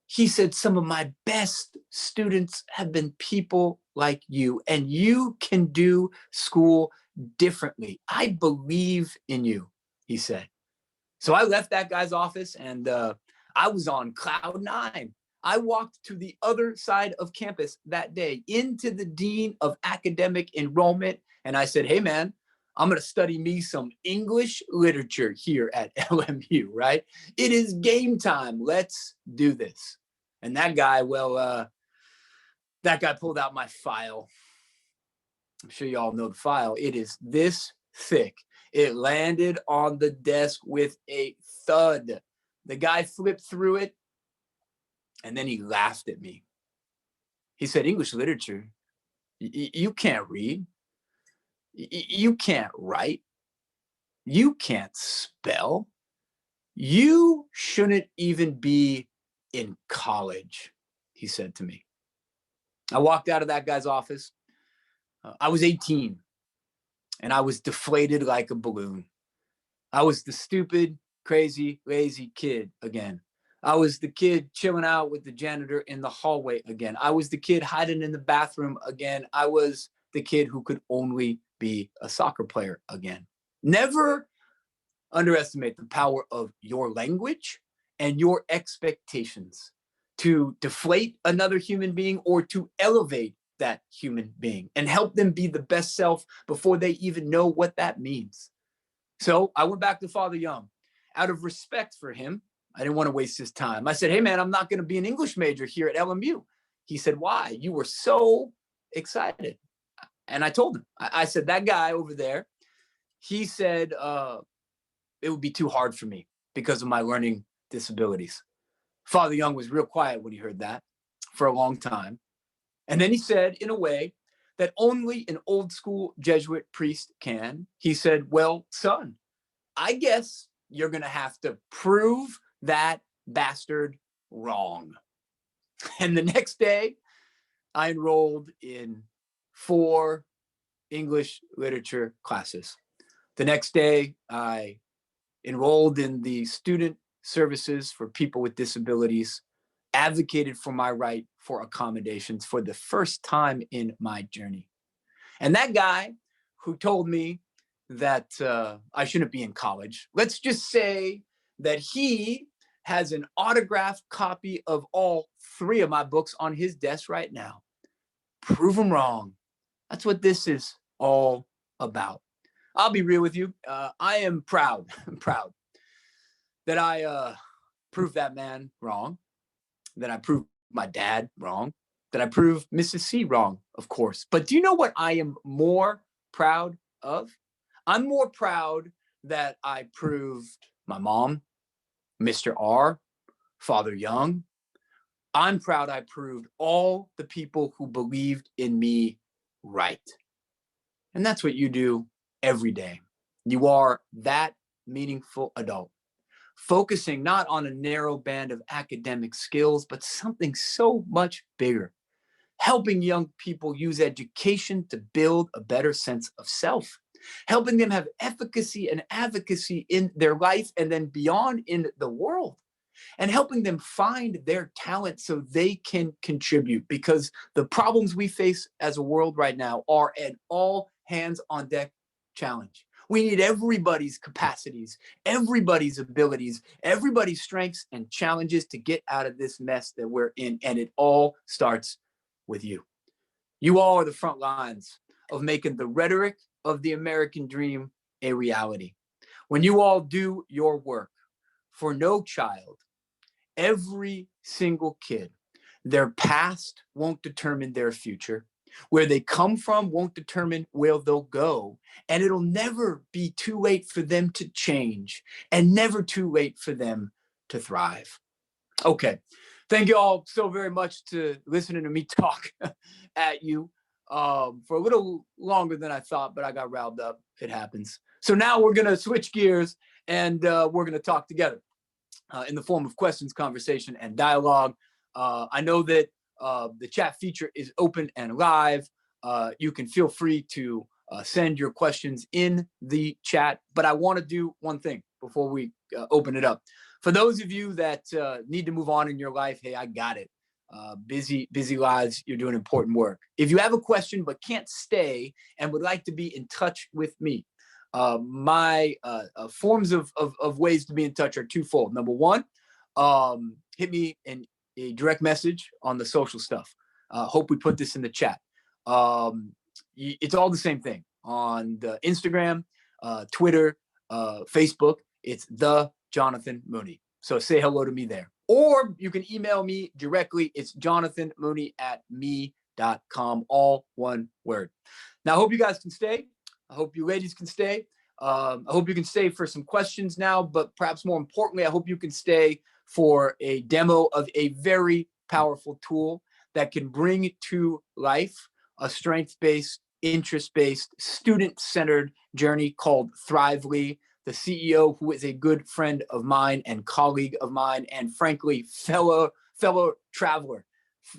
He said, "Some of my best students have been people like you, and you can do school differently. I believe in you," he said. So I left that guy's office and I was on cloud nine. I walked to the other side of campus that day into the dean of academic enrollment. And I said, "Hey, man, I'm going to study me some English literature here at LMU, right? It is game time. Let's do this." And that guy, well, that guy pulled out my file. I'm sure you all know the file. It is this thick. It landed on the desk with a thud. The guy flipped through it and then he laughed at me. He said, "English literature, you can't read. You can't write. You can't spell. You shouldn't even be in college," he said to me. I walked out of that guy's office. I was 18 and I was deflated like a balloon. I was the stupid, crazy, lazy kid again. I was the kid chilling out with the janitor in the hallway again. I was the kid hiding in the bathroom again. I was the kid who could only be a soccer player again. Never underestimate the power of your language and your expectations to deflate another human being or to elevate that human being and help them be the best self before they even know what that means. So I went back to Father Young. Out of respect for him, I didn't want to waste his time. I said, "Hey, man, I'm not going to be an English major here at LMU." He said, "Why? You were so excited." And I told him, I said, "That guy over there," he said, "it would be too hard for me because of my learning disabilities." Father Young was real quiet when he heard that for a long time. And then he said, in a way that only an old school Jesuit priest can, he said, "Well, son, I guess you're going to have to prove that bastard wrong." And the next day, I enrolled in 4 English literature classes. The next day, I enrolled in the student services for people with disabilities, advocated for my right for accommodations for the first time in my journey. And that guy who told me that I shouldn't be in college, let's just say that he has an autographed copy of all 3 of my books on his desk right now. Prove him wrong. That's what this is all about. I'll be real with you. I am proud, proud that I proved that man wrong, that I proved my dad wrong, that I proved Mrs. C wrong, of course. But do you know what I am more proud of? I'm more proud that I proved my mom, Mr. R, Father Young. I'm proud I proved all the people who believed in me right. And that's what you do every day. You are that meaningful adult, focusing not on a narrow band of academic skills, but something so much bigger, helping young people use education to build a better sense of self, helping them have efficacy and advocacy in their life and then beyond in the world, and helping them find their talent so they can contribute, because the problems we face as a world right now are an all hands on deck challenge. We need everybody's capacities, everybody's abilities, everybody's strengths and challenges to get out of this mess that we're in. And it all starts with you. You all are the front lines of making the rhetoric of the American dream a reality. When you all do your work for no child, every single kid, their past won't determine their future. Where they come from won't determine where they'll go. And it'll never be too late for them to change and never too late for them to thrive. Okay. Thank you all so very much to listening to me talk at you for a little longer than I thought, but I got riled up. It happens. So now we're going to switch gears and we're going to talk together in the form of questions, conversation, and dialogue. I know that the chat feature is open and live. You can feel free to send your questions in the chat, but I want to do one thing before we open it up. For those of you that need to move on in your life, hey, I got it. Busy lives, you're doing important work. If you have a question but can't stay and would like to be in touch with me, my forms of ways to be in touch are twofold. Number one, hit me in a direct message on the social stuff. Hope we put this in the chat. It's all the same thing on the Instagram, Twitter, Facebook. It's the Jonathan Mooney. So say hello to me there. Or you can email me directly. It's jonathanmooney@me.com, all one word. Now, I hope you guys can stay. I hope you ladies can stay. I hope you can stay for some questions now, but perhaps more importantly, I hope you can stay for a demo of a very powerful tool that can bring to life a strength-based, interest-based, student-centered journey called Thrively. The CEO, who is a good friend of mine and colleague of mine, and frankly, fellow traveler,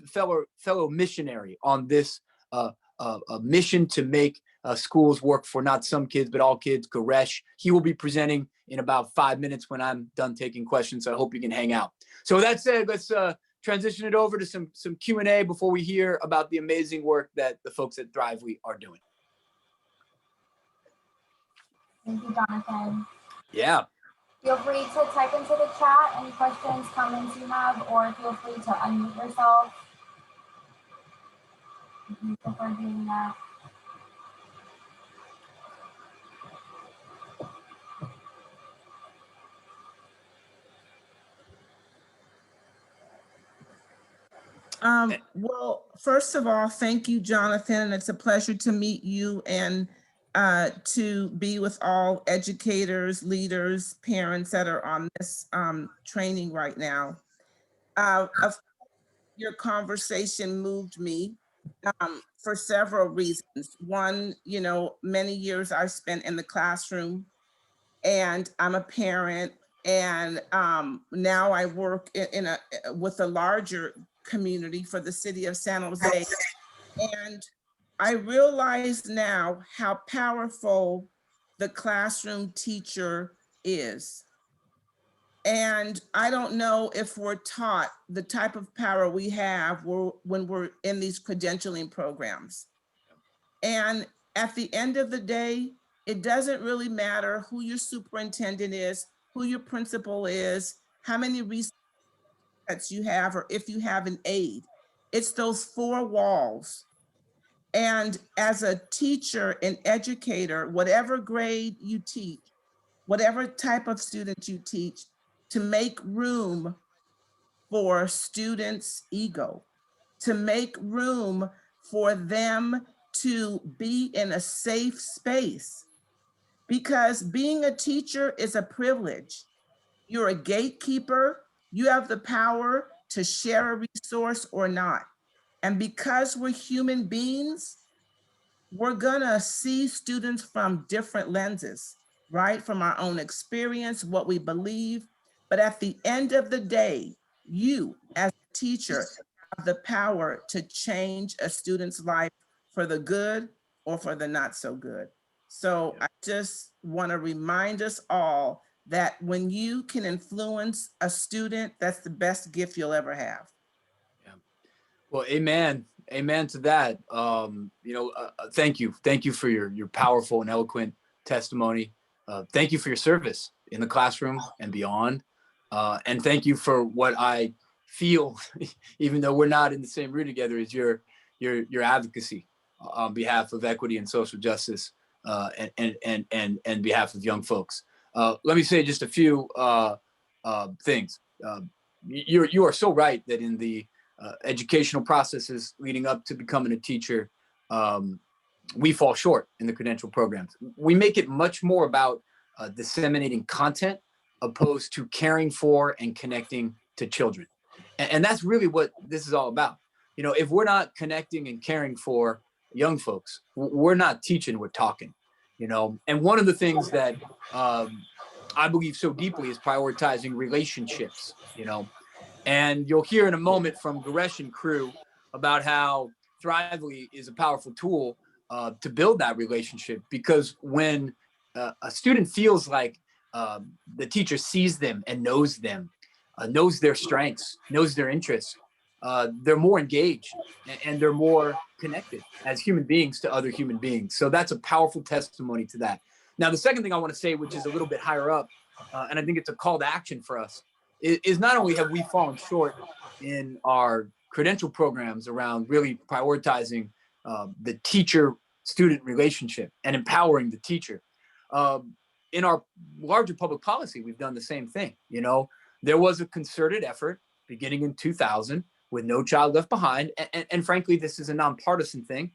fellow missionary on this a mission to make schools work for not some kids, but all kids, Goresh. He will be presenting in about 5 minutes when I'm done taking questions, so I hope you can hang out. So with that said, let's transition it over to some Q&A before we hear about the amazing work that the folks at Thrively are doing. Thank you, Jonathan. Yeah. Feel free to type into the chat any questions, comments you have, or feel free to unmute yourself if you prefer doing that. Well, first of all, thank you, Jonathan. It's a pleasure to meet you and to be with all educators, leaders, parents that are on this training right now. Your conversation moved me for several reasons. One, you know, many years I've spent in the classroom, and I'm a parent, and now I work with a larger community for the city of San Jose. And I realize now how powerful the classroom teacher is. And I don't know if we're taught the type of power we have when we're in these credentialing programs. And at the end of the day, it doesn't really matter who your superintendent is, who your principal is, how many resources you have, or if you have an aide. It's those four walls. And as a teacher and educator, whatever grade you teach, whatever type of student you teach, to make room for students' ego, to make room for them to be in a safe space. Because being a teacher is a privilege. You're a gatekeeper. You have the power to share a resource or not. And because we're human beings, we're gonna see students from different lenses, right? From our own experience, what we believe. But at the end of the day, you as a teacher have the power to change a student's life for the good or for the not so good. So I just wanna remind us all that when you can influence a student, that's the best gift you'll ever have. Yeah. Well, amen. Amen to that. You know, thank you. Thank you for your powerful and eloquent testimony. Thank you for your service in the classroom and beyond. And thank you for what I feel, even though we're not in the same room together, is your advocacy on behalf of equity and social justice, and behalf of young folks. Let me say just a few things. You are so right that in the educational processes leading up to becoming a teacher, we fall short in the credential programs. We make it much more about disseminating content opposed to caring for and connecting to children. And that's really what this is all about. You know, if we're not connecting and caring for young folks, we're not teaching, we're talking, you know. And one of the things that I believe so deeply is prioritizing relationships, you know. And you'll hear in a moment from Goresh and crew about how Thrively is a powerful tool to build that relationship, because when a student feels like the teacher sees them and knows them, knows their strengths, knows their interests, they're more engaged and they're more connected as human beings to other human beings. So that's a powerful testimony to that. Now, the second thing I want to say, which is a little bit higher up, and I think it's a call to action for us, is not only have we fallen short in our credential programs around really prioritizing the teacher-student relationship and empowering the teacher. In our larger public policy, we've done the same thing. You know, there was a concerted effort beginning in 2000 with No Child Left Behind. And frankly, this is a nonpartisan thing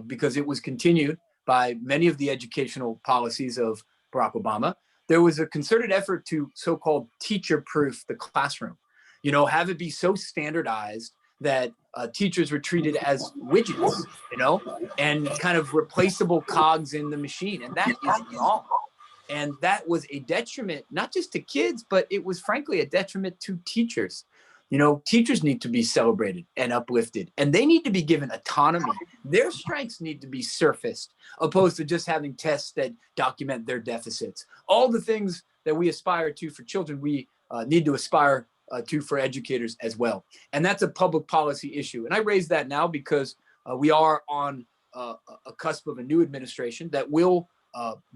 because it was continued by many of the educational policies of Barack Obama. There was a concerted effort to so-called teacher-proof the classroom, you know, have it be so standardized that teachers were treated as widgets, you know, and kind of replaceable cogs in the machine. And that is wrong. And that was a detriment, not just to kids, but it was frankly a detriment to teachers. You know, teachers need to be celebrated and uplifted, and they need to be given autonomy. Their strengths need to be surfaced, opposed to just having tests that document their deficits. All the things that we aspire to for children, we need to aspire to for educators as well. And that's a public policy issue. And I raise that now because we are on a cusp of a new administration that will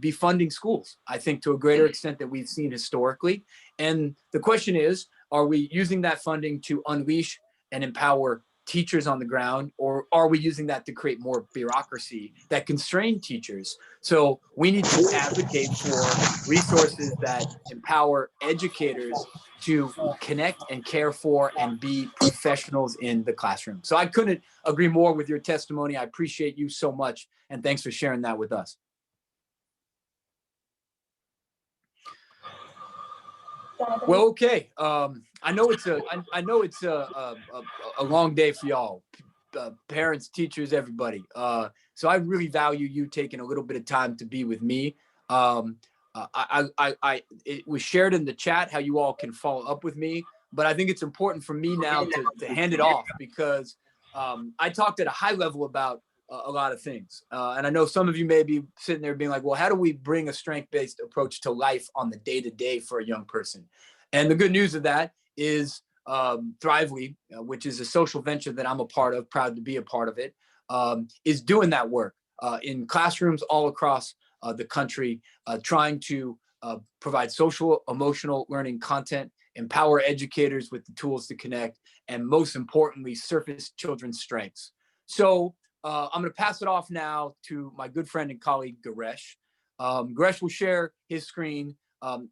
be funding schools, I think, to a greater extent than we've seen historically. And the question is, are we using that funding to unleash and empower teachers on the ground, or are we using that to create more bureaucracy that constrain teachers? So we need to advocate for resources that empower educators to connect and care for and be professionals in the classroom. So I couldn't agree more with your testimony. I appreciate you so much, and thanks for sharing that with us. Well, okay. I know it's a long day for y'all, parents, teachers, everybody. So I really value you taking a little bit of time to be with me. It was shared in the chat how you all can follow up with me, but I think it's important for me now to hand it off, because I talked at a high level about a lot of things. And I know some of you may be sitting there being like, well, how do we bring a strength-based approach to life on the day-to-day for a young person? And the good news of that is Thrively, which is a social venture that I'm a part of, proud to be a part of it, is doing that work in classrooms all across the country, trying to provide social, emotional learning content, empower educators with the tools to connect, and most importantly, surface children's strengths. So I'm going to pass it off now to my good friend and colleague, Goresh. Goresh will share his screen.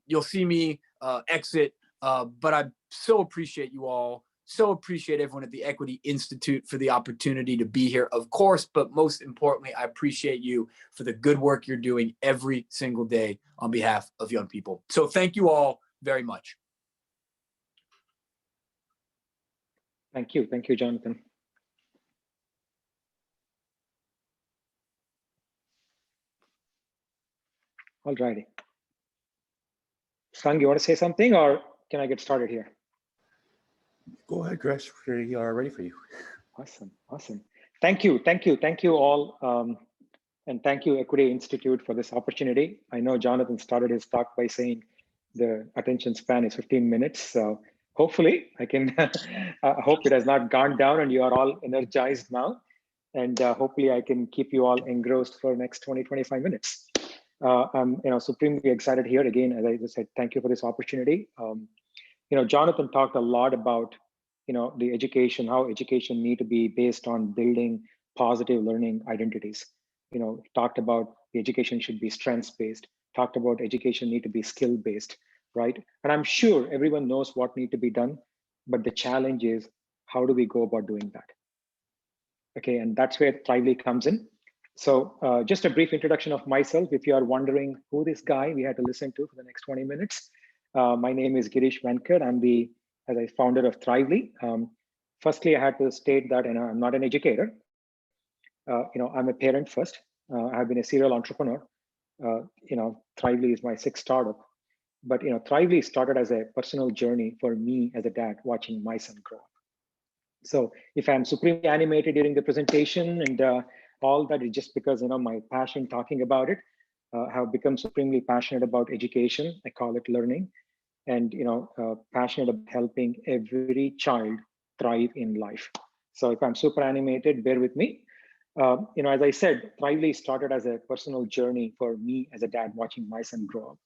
You'll see me exit, but I so appreciate you all. So appreciate everyone at the Equity Institute for the opportunity to be here, of course, but most importantly, I appreciate you for the good work you're doing every single day on behalf of young people. So thank you all very much. Thank you. Thank you, Jonathan. All righty. Sang, you want to say something, or can I get started here? Go ahead, Gresh. We are ready for you. Awesome. Awesome. Thank you. Thank you. Thank you all. And thank you, Equity Institute, for this opportunity. I know Jonathan started his talk by saying the attention span is 15 minutes. So hopefully I can, I hope it has not gone down and you are all energized now. And hopefully I can keep you all engrossed for the next 20, 25 minutes. I'm supremely excited here again. As I just said, thank you for this opportunity. Jonathan talked a lot about the education, how education need to be based on building positive learning identities. Talked about the education should be strengths based. Talked about education need to be skill based, right? And I'm sure everyone knows what need to be done, but the challenge is how do we go about doing that? Okay, and that's where Thrively comes in. So just a brief introduction of myself. If you are wondering who this guy we had to listen to for the next 20 minutes, my name is Girish Venkat. I'm the founder of Thrively. Firstly, I had to state that I'm not an educator. I'm a parent first. I have been a serial entrepreneur. Thrively is my sixth startup. But Thrively started as a personal journey for me as a dad watching my son grow up. So if I'm supremely animated during the presentation and all that is just because my passion talking about it. I have become supremely passionate about education. I call it learning, and passionate about helping every child thrive in life. So if I'm super animated, bear with me. As I said, Thrively started as a personal journey for me as a dad watching my son grow up.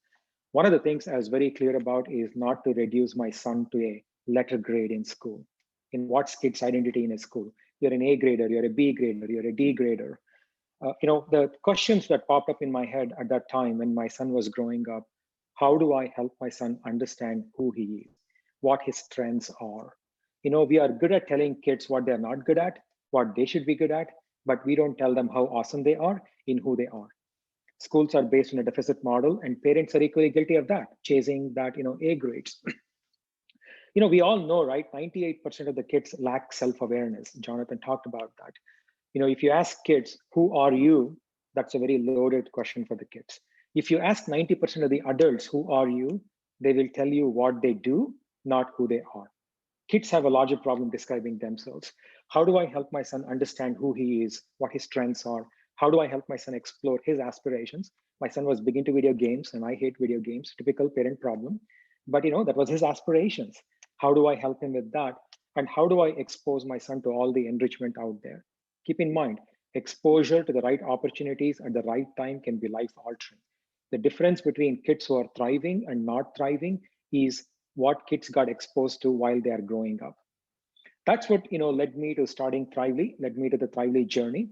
One of the things I was very clear about is not to reduce my son to a letter grade in school. In what's kid's identity in a school? You're an A grader, you're a B grader, you're a D grader. The questions that popped up in my head at that time when my son was growing up, how do I help my son understand who he is, what his strengths are? We are good at telling kids what they're not good at, what they should be good at, but we don't tell them how awesome they are in who they are. Schools are based on a deficit model, and parents are equally guilty of that, chasing that, A grades. We all know, right? 98% of the kids lack self-awareness. Jonathan talked about that. If you ask kids, who are you? That's a very loaded question for the kids. If you ask 90% of the adults, who are you? They will tell you what they do, not who they are. Kids have a larger problem describing themselves. How do I help my son understand who he is, what his strengths are? How do I help my son explore his aspirations? My son was big into video games, and I hate video games, typical parent problem. But that was his aspirations. How do I help him with that? And how do I expose my son to all the enrichment out there? Keep in mind, exposure to the right opportunities at the right time can be life altering. The difference between kids who are thriving and not thriving is what kids got exposed to while they are growing up. That's what led me to starting Thrively, led me to the Thrively journey.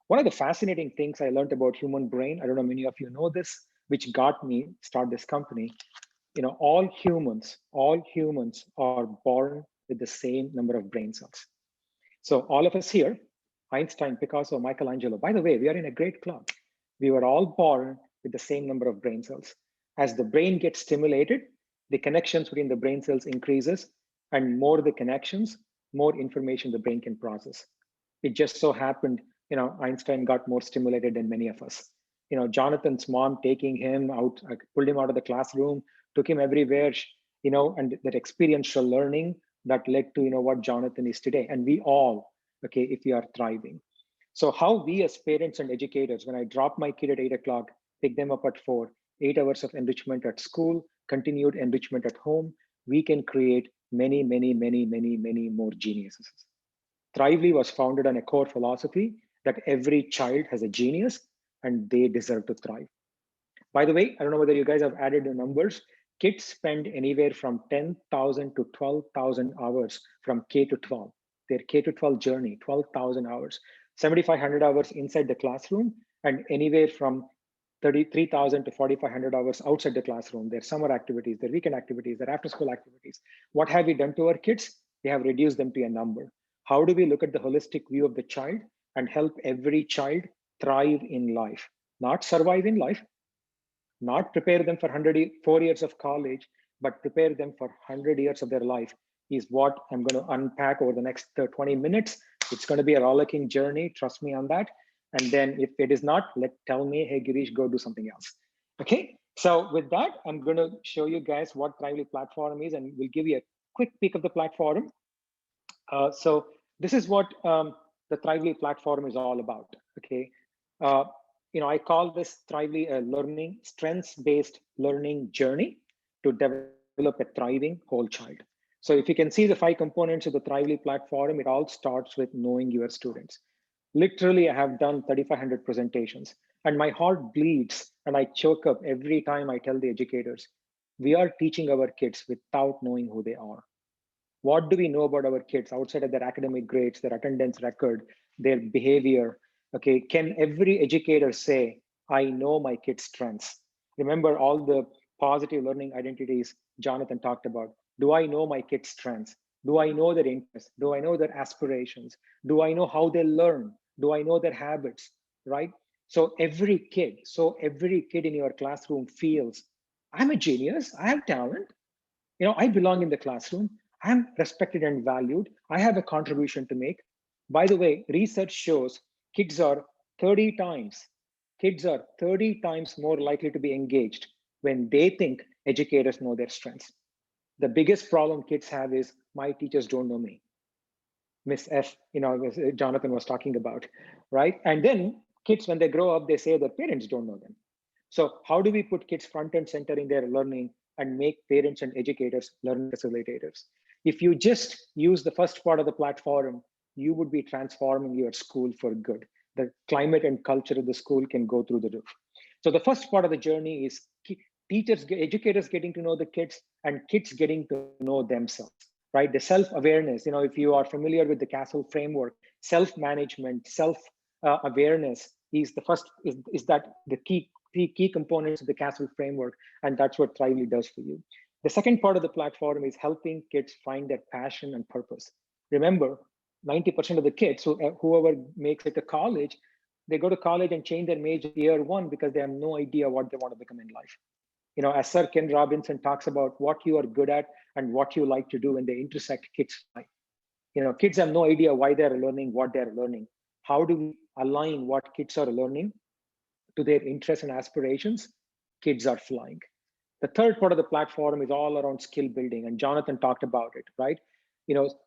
One of the fascinating things I learned about human brain, I don't know many of you know this, which got me start this company. All humans are born with the same number of brain cells. So all of us here, Einstein, Picasso, Michelangelo, by the way, we are in a great club. We were all born with the same number of brain cells. As the brain gets stimulated, the connections between the brain cells increases, and more the connections, more information the brain can process. It just so happened, Einstein got more stimulated than many of us. Jonathan's mom taking him out, pulled him out of the classroom, took him everywhere, and that experiential learning that led to, what Jonathan is today. And we all, okay, if we are thriving. So how we as parents and educators, when I drop my kid at 8 o'clock, pick them up at 4, 8 hours of enrichment at school, continued enrichment at home, we can create many, many, many, many, many more geniuses. Thrively was founded on a core philosophy that every child has a genius and they deserve to thrive. By the way, I don't know whether you guys have added the numbers. Kids spend anywhere from 10,000 to 12,000 hours from K to 12. Their K to 12 journey, 12,000 hours, 7,500 hours inside the classroom, and anywhere from 33,000 to 4,500 hours outside the classroom. Their summer activities, their weekend activities, their after school activities. What have we done to our kids? We have reduced them to a number. How do we look at the holistic view of the child and help every child thrive in life, not survive in life, not prepare them for 4 years of college, but prepare them for 100 years of their life is what I'm going to unpack over the next 20 minutes. It's going to be a rollicking journey. Trust me on that. And then if it is not, tell me, hey, Girish, go do something else. Okay. So with that, I'm going to show you guys what Thrively platform is, and we'll give you a quick peek of the platform. So this is what the Thrively platform is all about. Okay. I call this Thrively a learning, strengths-based learning journey to develop a thriving whole child. So if you can see the 5 components of the Thrively platform, it all starts with knowing your students. Literally, I have done 3,500 presentations. And my heart bleeds and I choke up every time I tell the educators, we are teaching our kids without knowing who they are. What do we know about our kids outside of their academic grades, their attendance record, their behavior? Okay, can every educator say, I know my kid's strengths? Remember all the positive learning identities Jonathan talked about. Do I know my kid's strengths? Do I know their interests? Do I know their aspirations? Do I know how they learn? Do I know their habits, right? So every kid in your classroom feels, I'm a genius, I have talent, I belong in the classroom, I'm respected and valued, I have a contribution to make. By the way, research shows kids are 30 times kids are 30 times more likely to be engaged when they think educators know their strengths. The biggest problem kids have is, my teachers don't know me. Miss F, Jonathan was talking about, right? And then kids, when they grow up, they say their parents don't know them. So how do we put kids front and center in their learning and make parents and educators learning facilitators? If you just use the first part of the platform, you would be transforming your school for good. The climate and culture of the school can go through the roof. So the first part of the journey is educators getting to know the kids and kids getting to know themselves, right? The self-awareness, if you are familiar with the Castle framework, self-management, self-awareness is the first, is that the key components of the Castle framework, and that's what Thrively does for you. The second part of the platform is helping kids find their passion and purpose. Remember, 90% of the kids, whoever makes it to college, they go to college and change their major year one because they have no idea what they want to become in life. As Sir Ken Robinson talks about what you are good at and what you like to do when they intersect kids' life. Kids have no idea why they're learning, what they're learning. How do we align what kids are learning to their interests and aspirations? Kids are flying. The third part of the platform is all around skill building, and Jonathan talked about it, right?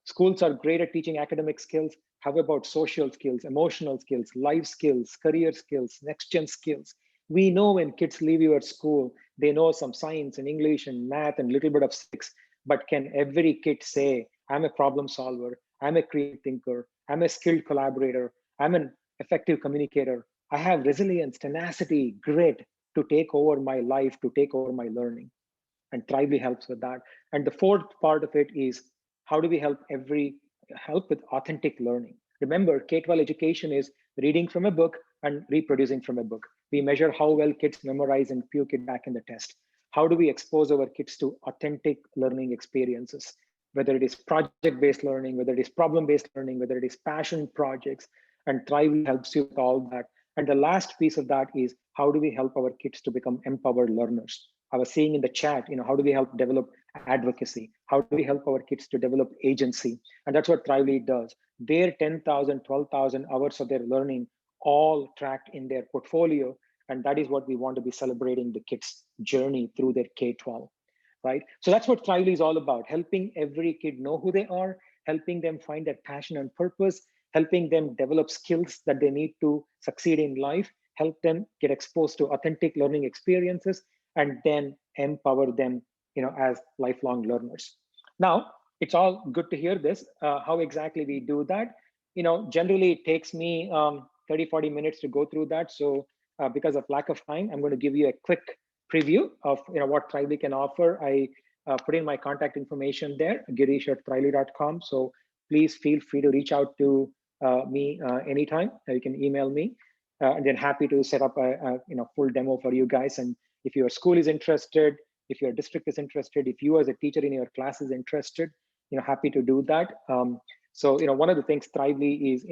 Schools are great at teaching academic skills. How about social skills, emotional skills, life skills, career skills, next-gen skills? We know when kids leave your school, they know some science and English and math and a little bit of civics, but can every kid say, I'm a problem solver, I'm a creative thinker, I'm a skilled collaborator, I'm an effective communicator, I have resilience, tenacity, grit to take over my life, to take over my learning. And Thrively helps with that. And the fourth part of it is, how do we help with authentic learning? Remember, K-12 education is reading from a book and reproducing from a book. We measure how well kids memorize and puke it back in the test. How do we expose our kids to authentic learning experiences? Whether it is project-based learning, whether it is problem-based learning, whether it is passion projects, and Thrively helps you with all that. And the last piece of that is, how do we help our kids to become empowered learners? I was seeing in the chat, how do we help develop advocacy? How do we help our kids to develop agency? And that's what Thrively does. Their 10,000, 12,000 hours of their learning all tracked in their portfolio. And that is what we want to be celebrating, the kids' journey through their K-12, right? So that's what Thrively is all about, helping every kid know who they are, helping them find their passion and purpose, helping them develop skills that they need to succeed in life, help them get exposed to authentic learning experiences, and then empower them, as lifelong learners. Now, it's all good to hear this. How exactly we do that? Generally it takes me 30, 40 minutes to go through that. So because of lack of time, I'm going to give you a quick preview of what Thrively can offer. I put in my contact information there, girish@thrively.com. So please feel free to reach out to me anytime. You can email me, and then happy to set up a full demo for you guys. And if your school is interested, if your district is interested, if you as a teacher in your class is interested, happy to do that. So one of the things Thrively is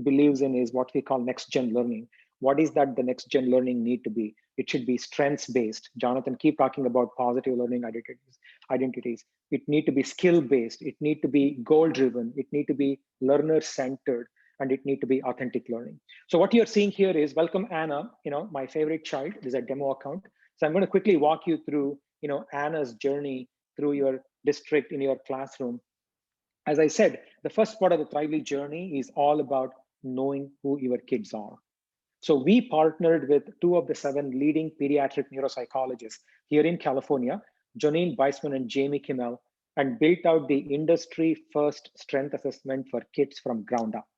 believes in is what we call next gen learning. What is that the next gen learning need to be? It should be strengths based. Jonathan keep talking about positive learning identities. It need to be skill based. It need to be goal driven. It need to be learner centered, and it need to be authentic learning. So what you're seeing here is, welcome Anna, my favorite child. This is a demo account. So I'm going to quickly walk you through, Anna's journey through your district in your classroom. As I said, the first part of the Thrively journey is all about knowing who your kids are. So we partnered with 2 of the 7 leading pediatric neuropsychologists here in California, Janine Weissman and Jamie Kimmel, and built out the industry first strength assessment for kids from ground up.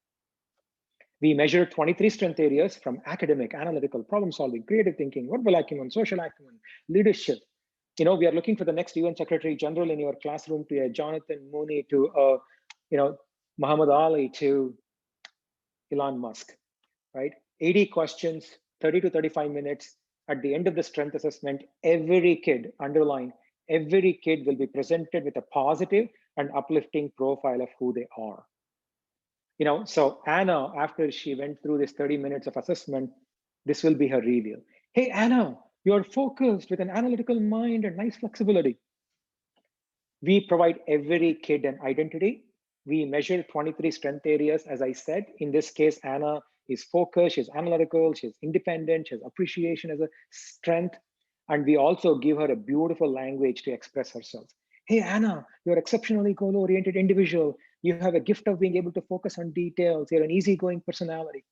We measure 23 strength areas from academic, analytical, problem solving, creative thinking, verbal acumen, social acumen, leadership. We are looking for the next UN Secretary General in your classroom, to a Jonathan Mooney, to Muhammad Ali, to Elon Musk, right? 80 questions, 30 to 35 minutes. At the end of the strength assessment, every kid, underline, every kid will be presented with a positive and uplifting profile of who they are. So Anna, after she went through this 30 minutes of assessment, this will be her reveal. Hey, Anna, you're focused with an analytical mind and nice flexibility. We provide every kid an identity. We measure 23 strength areas, as I said. In this case, Anna is focused, she's analytical, she's independent, she has appreciation as a strength. And we also give her a beautiful language to express herself. Hey, Anna, you're exceptionally goal-oriented individual. You have a gift of being able to focus on details. You're an easygoing personality.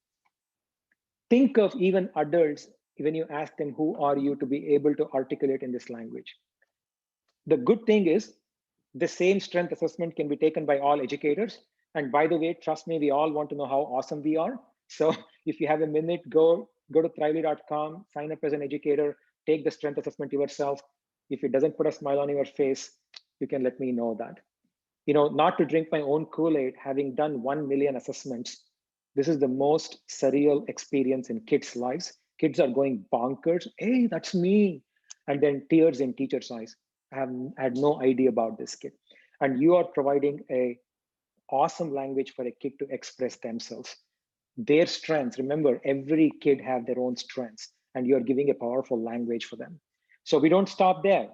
Think of even adults when you ask them, who are you, to be able to articulate in this language. The good thing is, the same strength assessment can be taken by all educators. And by the way, trust me, we all want to know how awesome we are. So if you have a minute, go to thrively.com, sign up as an educator, take the strength assessment yourself. If it doesn't put a smile on your face, you can let me know that. Not to drink my own Kool-Aid, having done 1 million assessments, this is the most surreal experience in kids' lives. Kids are going bonkers. Hey, that's me. And then tears in teacher's eyes. I had no idea about this kid. And you are providing a awesome language for a kid to express themselves. Their strengths, remember, every kid have their own strengths, and you're giving a powerful language for them. So we don't stop there.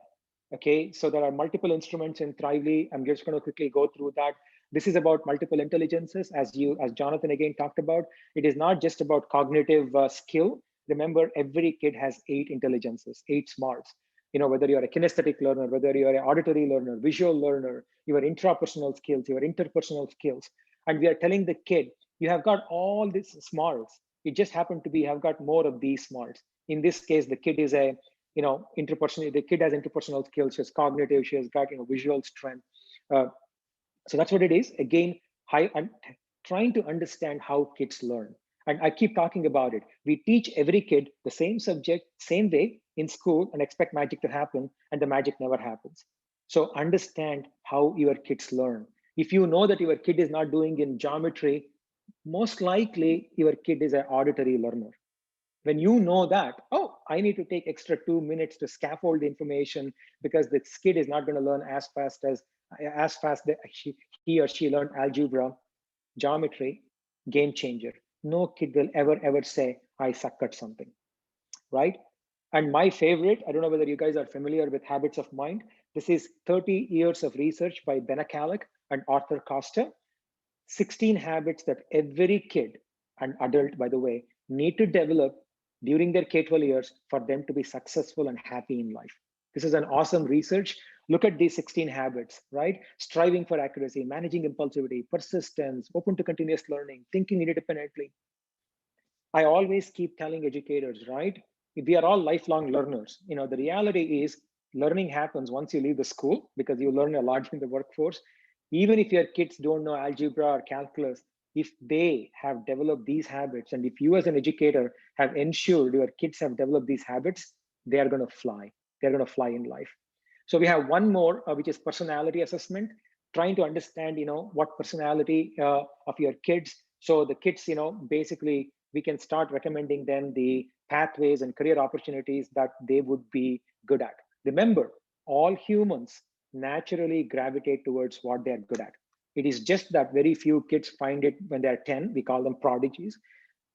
Okay, so there are multiple instruments in Thrively. I'm just going to quickly go through that. This is about multiple intelligences, as Jonathan again talked about. It is not just about cognitive skill. Remember, every kid has 8 intelligences, 8 smarts. Whether you're a kinesthetic learner, whether you're an auditory learner, visual learner, your intrapersonal skills, your interpersonal skills. And we are telling the kid, you have got all these smarts. It just happened to be, you have got more of these smarts. In this case, the kid is a, interpersonal, the kid has interpersonal skills, she has cognitive, she has got, visual strength. So that's what it is. Again, I'm trying to understand how kids learn. And I keep talking about it. We teach every kid the same subject, same way in school, and expect magic to happen, and the magic never happens. So understand how your kids learn. If you know that your kid is not doing in geometry, most likely your kid is an auditory learner. When you know that, oh, I need to take extra 2 minutes to scaffold the information because this kid is not going to learn as fast that he or she learned algebra, geometry, game changer. No kid will ever say, I suck at something, right? And my favorite, I don't know whether you guys are familiar with Habits of Mind. This is 30 years of research by Benacalec and Arthur Costa. 16 habits that every kid and adult, by the way, need to develop during their K-12 years for them to be successful and happy in life. This is an awesome research. Look at these 16 habits, right? Striving for accuracy, managing impulsivity, persistence, open to continuous learning, thinking independently. I always keep telling educators, right? We are all lifelong learners. The reality is learning happens once you leave the school because you learn a lot in the workforce. Even if your kids don't know algebra or calculus, if they have developed these habits, and if you as an educator have ensured your kids have developed these habits, they are going to fly. They're going to fly in life. So we have one more, which is personality assessment, trying to understand, what personality of your kids. So the kids, basically, we can start recommending them the pathways and career opportunities that they would be good at. Remember, all humans naturally gravitate towards what they're good at. It is just that very few kids find it when they're 10. We call them prodigies.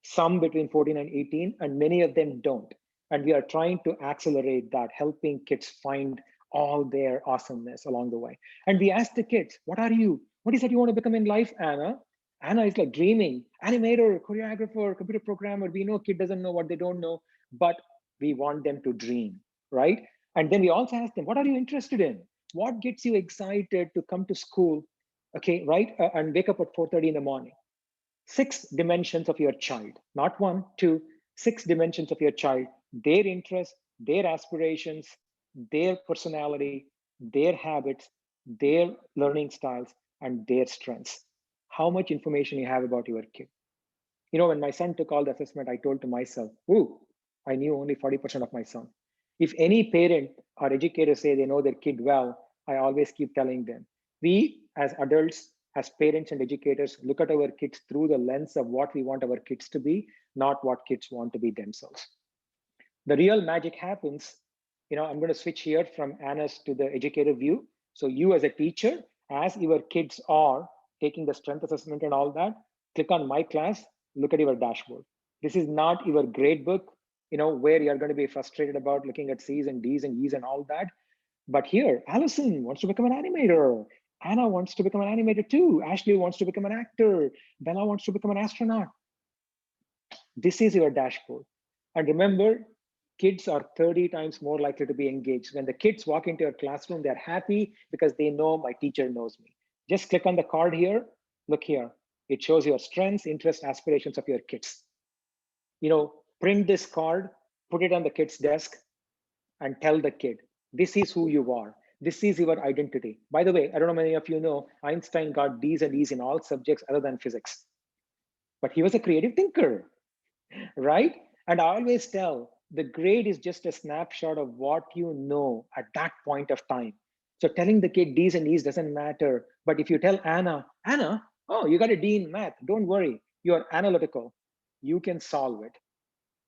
Some between 14 and 18, and many of them don't. And we are trying to accelerate that, helping kids find all their awesomeness along the way. And we ask the kids, what are you? What is that you want to become in life, Anna? Anna is like dreaming, animator, choreographer, computer programmer. We know kid doesn't know what they don't know, but we want them to dream, right? And then we also ask them, what are you interested in? What gets you excited to come to school? Okay, right? And wake up at 4:30 in the morning. 6 dimensions of your child, not 1, 2, 6 dimensions of your child, their interests, their aspirations, their personality, their habits, their learning styles, and their strengths. How much information you have about your kid. You know, when my son took all the assessment, I told to myself, ooh, I knew only 40% of my son. If any parent or educator say they know their kid well, I always keep telling them, we as adults, as parents and educators, look at our kids through the lens of what we want our kids to be, not what kids want to be themselves. The real magic happens, I'm going to switch here from Anna's to the educator view. So you as a teacher, as your kids are taking the strength assessment and all that, click on my class, look at your dashboard. This is not your grade book, where you're going to be frustrated about looking at C's and D's and E's and all that. But here, Allison wants to become an animator. Anna wants to become an animator too. Ashley wants to become an actor. Bella wants to become an astronaut. This is your dashboard. And remember, kids are 30 times more likely to be engaged. When the kids walk into your classroom, they're happy because they know my teacher knows me. Just click on the card here. Look here. It shows your strengths, interests, aspirations of your kids. Print this card, put it on the kid's desk, and tell the kid, this is who you are. This is your identity. By the way, I don't know many of you know, Einstein got D's and E's in all subjects other than physics. But he was a creative thinker, right? And I always tell, the grade is just a snapshot of what you know at that point of time. So telling the kid D's and E's doesn't matter. But if you tell Anna, oh, you got a D in math, don't worry, you're analytical, you can solve it.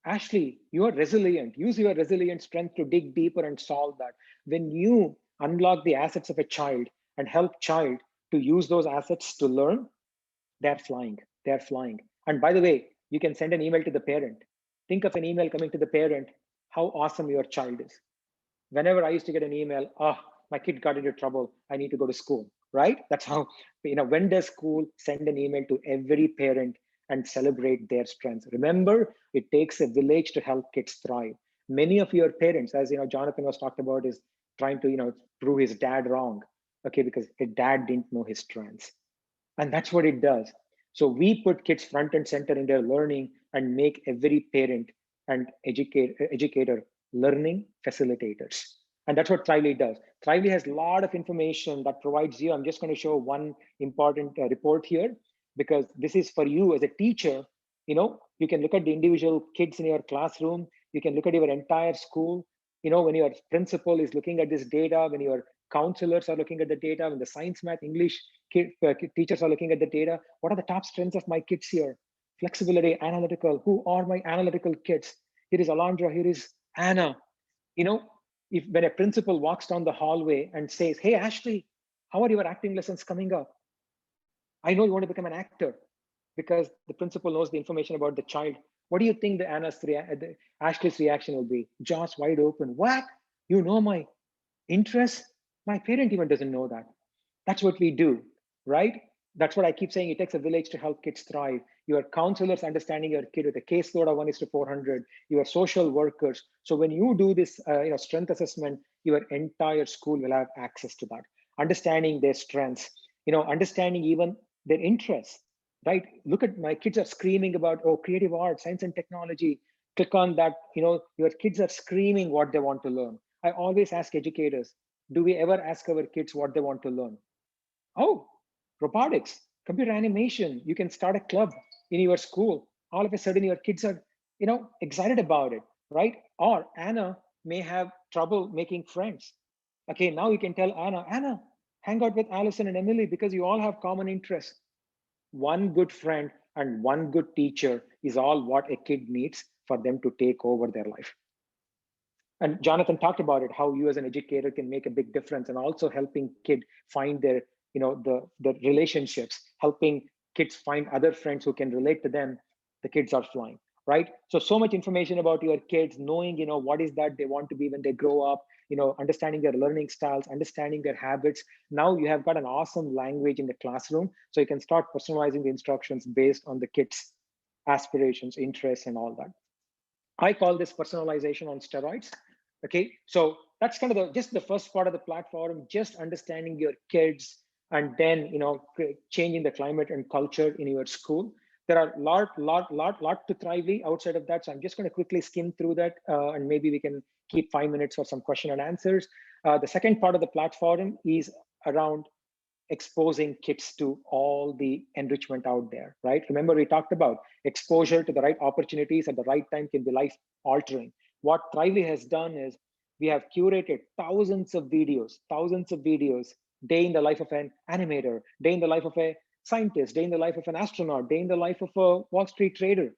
Ashley, you are resilient. Use your resilient strength to dig deeper and solve that. When you unlock the assets of a child and help child to use those assets to learn, they're flying. They're flying. And by the way, you can send an email to the parent. Think of an email coming to the parent, how awesome your child is. Whenever I used to get an email, my kid got into trouble, I need to go to school, right? That's how, when does school send an email to every parent and celebrate their strengths? Remember, it takes a village to help kids thrive. Many of your parents, as Jonathan was talked about, is trying to prove his dad wrong, okay, because his dad didn't know his strengths. And that's what it does. So we put kids front and center in their learning and make every parent and educator learning facilitators. And that's what Thrively does. Thrively has a lot of information that provides you. I'm just going to show one important report here, because this is for you as a teacher. You can look at the individual kids in your classroom. You can look at your entire school. When your principal is looking at this data, when your counselors are looking at the data, when the science, math, English teachers are looking at the data, what are the top strengths of my kids here? Flexibility, analytical. Who are my analytical kids? Here is Alondra, here is Anna. If when a principal walks down the hallway and says, hey, Ashley, how are your acting lessons coming up? I know you want to become an actor, because the principal knows the information about the child. What do you think the Ashley's reaction will be? Jaws wide open. What? You know my interests? My parent even doesn't know that. That's what we do, right? That's what I keep saying. It takes a village to help kids thrive. Your counselors understanding your kid with a caseload of 1:400. Your social workers. So when you do this, strength assessment, your entire school will have access to that. Understanding their strengths. Understanding even their interests. Right? Look at my kids are screaming about creative art, science and technology. Click on that. Your kids are screaming what they want to learn. I always ask educators, do we ever ask our kids what they want to learn? Oh, robotics, computer animation. You can start a club in your school. All of a sudden, your kids are, excited about it, right? Or Anna may have trouble making friends. Okay, now you can tell Anna, hang out with Allison and Emily because you all have common interests. One good friend and one good teacher is all what a kid needs for them to take over their life. And Jonathan talked about it, how you as an educator can make a big difference, and also helping kid find their, the relationships, helping kids find other friends who can relate to them. The kids are flying, right? So much information about your kids, knowing, what is that they want to be when they grow up, understanding their learning styles, understanding their habits. Now you have got an awesome language in the classroom, so you can start personalizing the instructions based on the kids' aspirations, interests, and all that. I call this personalization on steroids. Okay, so that's kind of just the first part of the platform, just understanding your kids, and then changing the climate and culture in your school. There are lot to Thrively outside of that, so I'm just going to quickly skim through that, and maybe we can keep 5 minutes for some question and answers. The second part of the platform is around exposing kids to all the enrichment out there, right? Remember, we talked about exposure to the right opportunities at the right time can be life altering. What Thrively has done is we have curated thousands of videos, day in the life of an animator, day in the life of a scientist, day in the life of an astronaut, day in the life of a Wall Street trader,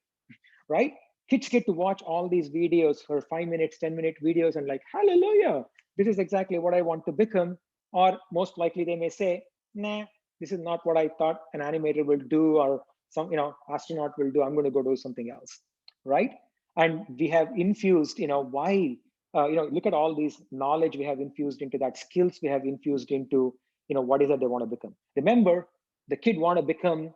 right? Kids get to watch all these videos for 5 minutes, 10-minute videos and like, hallelujah, this is exactly what I want to become. Or most likely they may say, nah, this is not what I thought an animator will do or some, astronaut will do. I'm going to go do something else, right? And we have infused, why, look at all these knowledge we have infused into that, skills we have infused into, what is it they want to become. Remember, the kid want to become,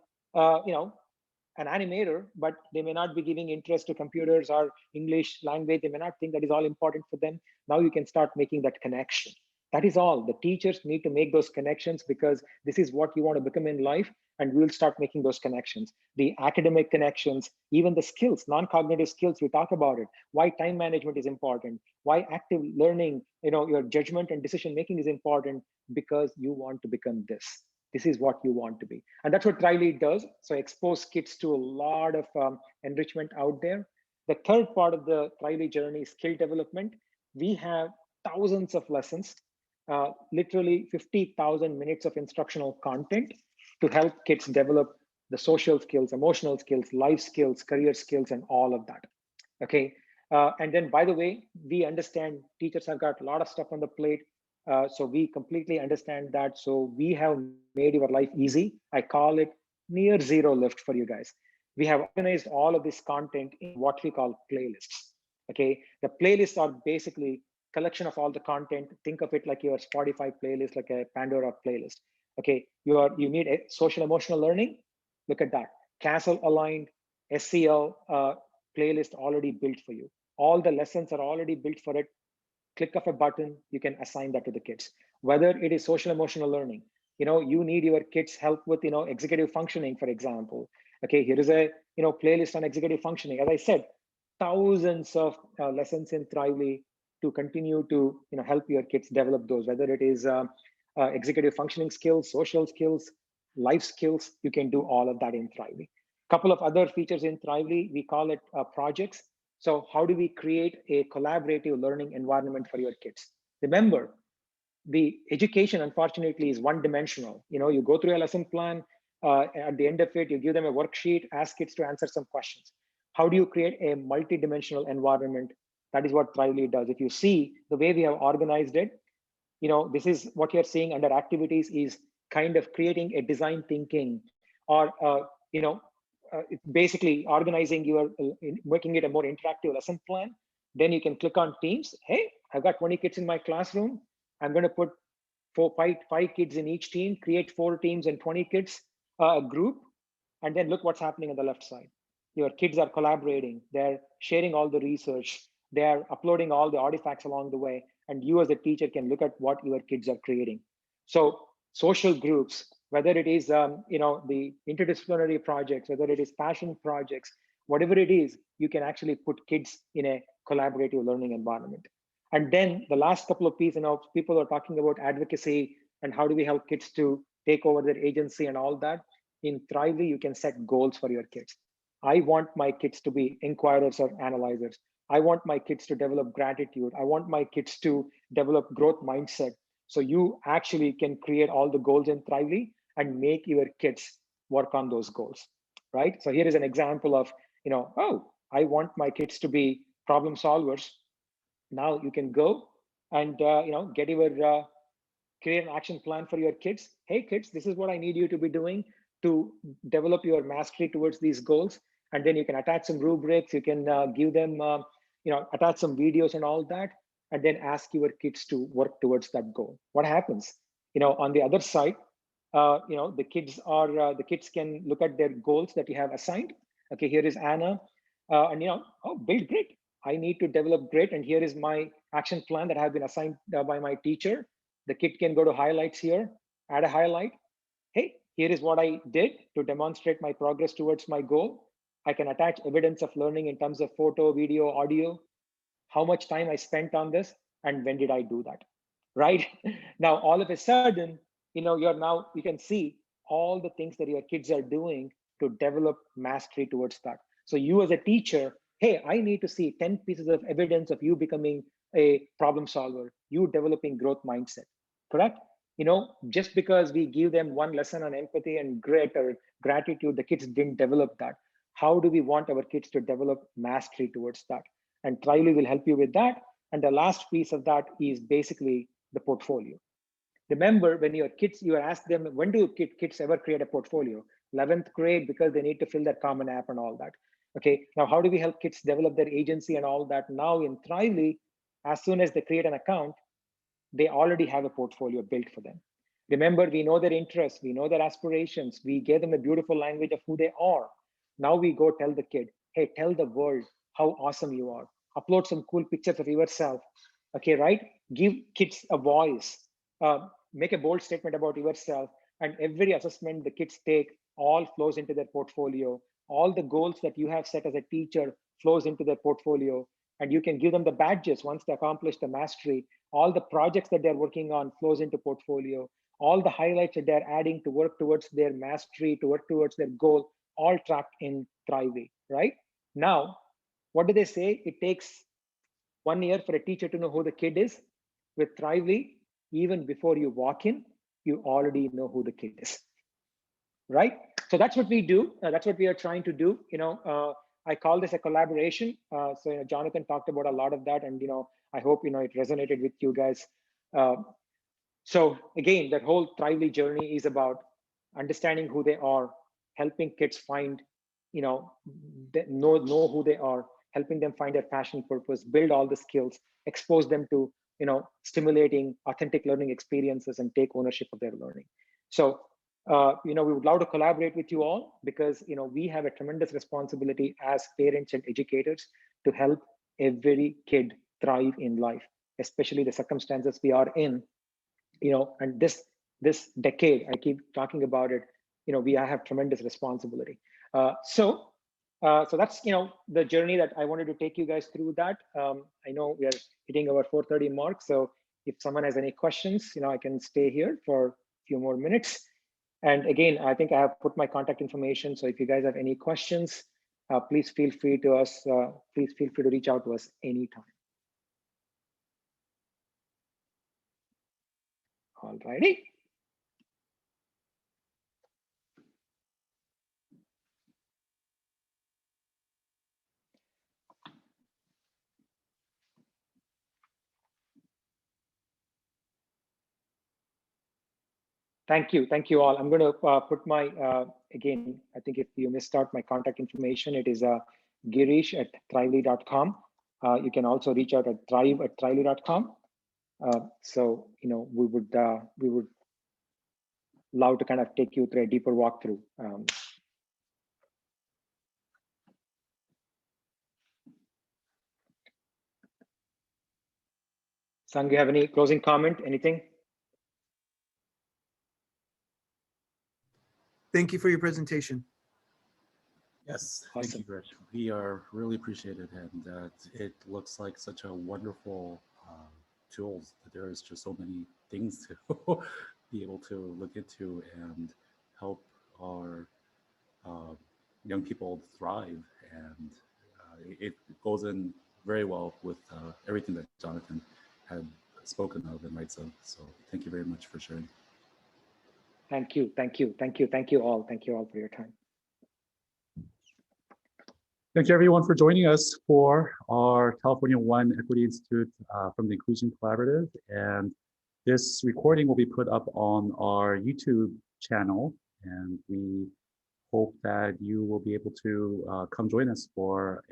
an animator, but they may not be giving interest to computers or English language. They may not think that is all important for them. Now you can start making that connection. That is all. The teachers need to make those connections because this is what you want to become in life, and we'll start making those connections. The academic connections, even the skills, non-cognitive skills, we talk about it. Why time management is important, why active learning, your judgment and decision making is important, because you want to become this. This is what you want to be. And that's what Thrively does. So expose kids to a lot of enrichment out there. The third part of the Thrively journey is skill development. We have thousands of lessons, literally 50,000 minutes of instructional content to help kids develop the social skills, emotional skills, life skills, career skills, and all of that. Okay. And then, by the way, we understand teachers have got a lot of stuff on the plate. So we completely understand that. So we have made your life easy. I call it near zero lift for you guys. We have organized all of this content in what we call playlists. Okay, the playlists are basically collection of all the content. Think of it like your Spotify playlist, like a Pandora playlist. Okay, you need a social emotional learning. Look at that. Castle aligned SEL playlist already built for you. All the lessons are already built for it. Click of a button, you can assign that to the kids. Whether it is social emotional learning, you need your kids help with, executive functioning, for example. Okay, here is a, playlist on executive functioning. As I said, thousands of lessons in Thrively to continue to, help your kids develop those, whether it is executive functioning skills, social skills, life skills, you can do all of that in Thrively. Couple of other features in Thrively, we call it projects. So how do we create a collaborative learning environment for your kids? Remember, the education, unfortunately, is one-dimensional. You go through a lesson plan. At the end of it, you give them a worksheet, ask kids to answer some questions. How do you create a multi-dimensional environment? That is what Thrively does. If you see the way we have organized it, this is what you're seeing under activities is kind of creating a design thinking or, basically organizing making it a more interactive lesson plan. Then you can click on teams. Hey, I've got 20 kids in my classroom. I'm going to put five kids in each team, create 4 teams and 20 kids group. And then look what's happening on the left side. Your kids are collaborating. They're sharing all the research. They're uploading all the artifacts along the way. And you as a teacher can look at what your kids are creating. So social groups, whether it is the interdisciplinary projects, whether it is passion projects, whatever it is, you can actually put kids in a collaborative learning environment. And then the last couple of pieces, people are talking about advocacy and how do we help kids to take over their agency and all that. In Thrively, you can set goals for your kids. I want my kids to be inquirers or analyzers. I want my kids to develop gratitude. I want my kids to develop growth mindset. So you actually can create all the goals in Thrively and make your kids work on those goals, right? So here is an example of, oh, I want my kids to be problem solvers. Now you can go and, get your, create an action plan for your kids. Hey kids, this is what I need you to be doing to develop your mastery towards these goals. And then you can attach some rubrics, you can give them, attach some videos and all that, and then ask your kids to work towards that goal. What happens? On the other side, the kids can look at their goals that you have assigned. Okay, here is Anna, and build grit. I need to develop grit, and here is my action plan that I have been assigned by my teacher. The kid can go to highlights here, add a highlight. Hey, here is what I did to demonstrate my progress towards my goal. I can attach evidence of learning in terms of photo, video, audio, how much time I spent on this, and when did I do that, right? Now, all of a sudden, you can see all the things that your kids are doing to develop mastery towards that. So you as a teacher, hey, I need to see 10 pieces of evidence of you becoming a problem solver, you developing growth mindset, correct? Just because we give them one lesson on empathy and grit or gratitude, the kids didn't develop that. How do we want our kids to develop mastery towards that? And Thrively will help you with that. And the last piece of that is basically the portfolio. Remember, when your kids, you ask them, when do kids ever create a portfolio? 11th grade, because they need to fill that common app and all that. Okay, now how do we help kids develop their agency and all that? Now in Thrively, as soon as they create an account, they already have a portfolio built for them. Remember, we know their interests, we know their aspirations, we gave them a beautiful language of who they are. Now we go tell the kid, hey, tell the world how awesome you are. Upload some cool pictures of yourself. Okay, right? Give kids a voice. Make a bold statement about yourself, and every assessment the kids take all flows into their portfolio. All the goals that you have set as a teacher flows into their portfolio, and you can give them the badges once they accomplish the mastery. All the projects that they're working on flows into portfolio. All the highlights that they're adding to work towards their mastery, to work towards their goal, all tracked in Thrively, right? Now, what do they say? It takes 1 year for a teacher to know who the kid is. With Thrively, even before you walk in, you already know who the kid is, right? So that's what we do. That's what we are trying to do. I call this a collaboration. So Jonathan talked about a lot of that, and I hope it resonated with you guys. So again, that whole Thrively journey is about understanding who they are, helping kids find, know who they are, helping them find their passion, purpose, build all the skills, expose them to stimulating authentic learning experiences, and take ownership of their learning. So we would love to collaborate with you all, because we have a tremendous responsibility as parents and educators to help every kid thrive in life, especially the circumstances we are in. And this decade, I keep talking about it, we have tremendous responsibility. So that's the journey that I wanted to take you guys through that. I know we are hitting our 4:30 mark, so if someone has any questions, I can stay here for a few more minutes. And again, I think I have put my contact information, so if you guys have any questions, please feel free to reach out to us anytime. All righty. Thank you all. I'm going to put my, again, I think if you missed out my contact information, it is girish@thrively.com. You can also reach out at thrive@thrively.com. So, we would love to kind of take you through a deeper walkthrough. Sang, do you have any closing comment, anything? Thank you for your presentation. Yes, Awesome. thank you, Rich. We are really appreciated, and it looks like such a wonderful tools. There is just so many things to be able to look into and help our young people thrive. And it goes in very well with everything that Jonathan had spoken of and writes of. So thank you very much for sharing. Thank you all. Thank you all for your time. Thank you everyone for joining us for our California One Equity Institute from the Inclusion Collaborative. And this recording will be put up on our YouTube channel. And we hope that you will be able to come join us for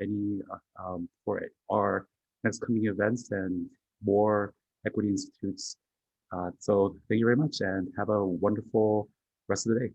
for our next coming events and more Equity Institutes. So thank you very much and have a wonderful rest of the day.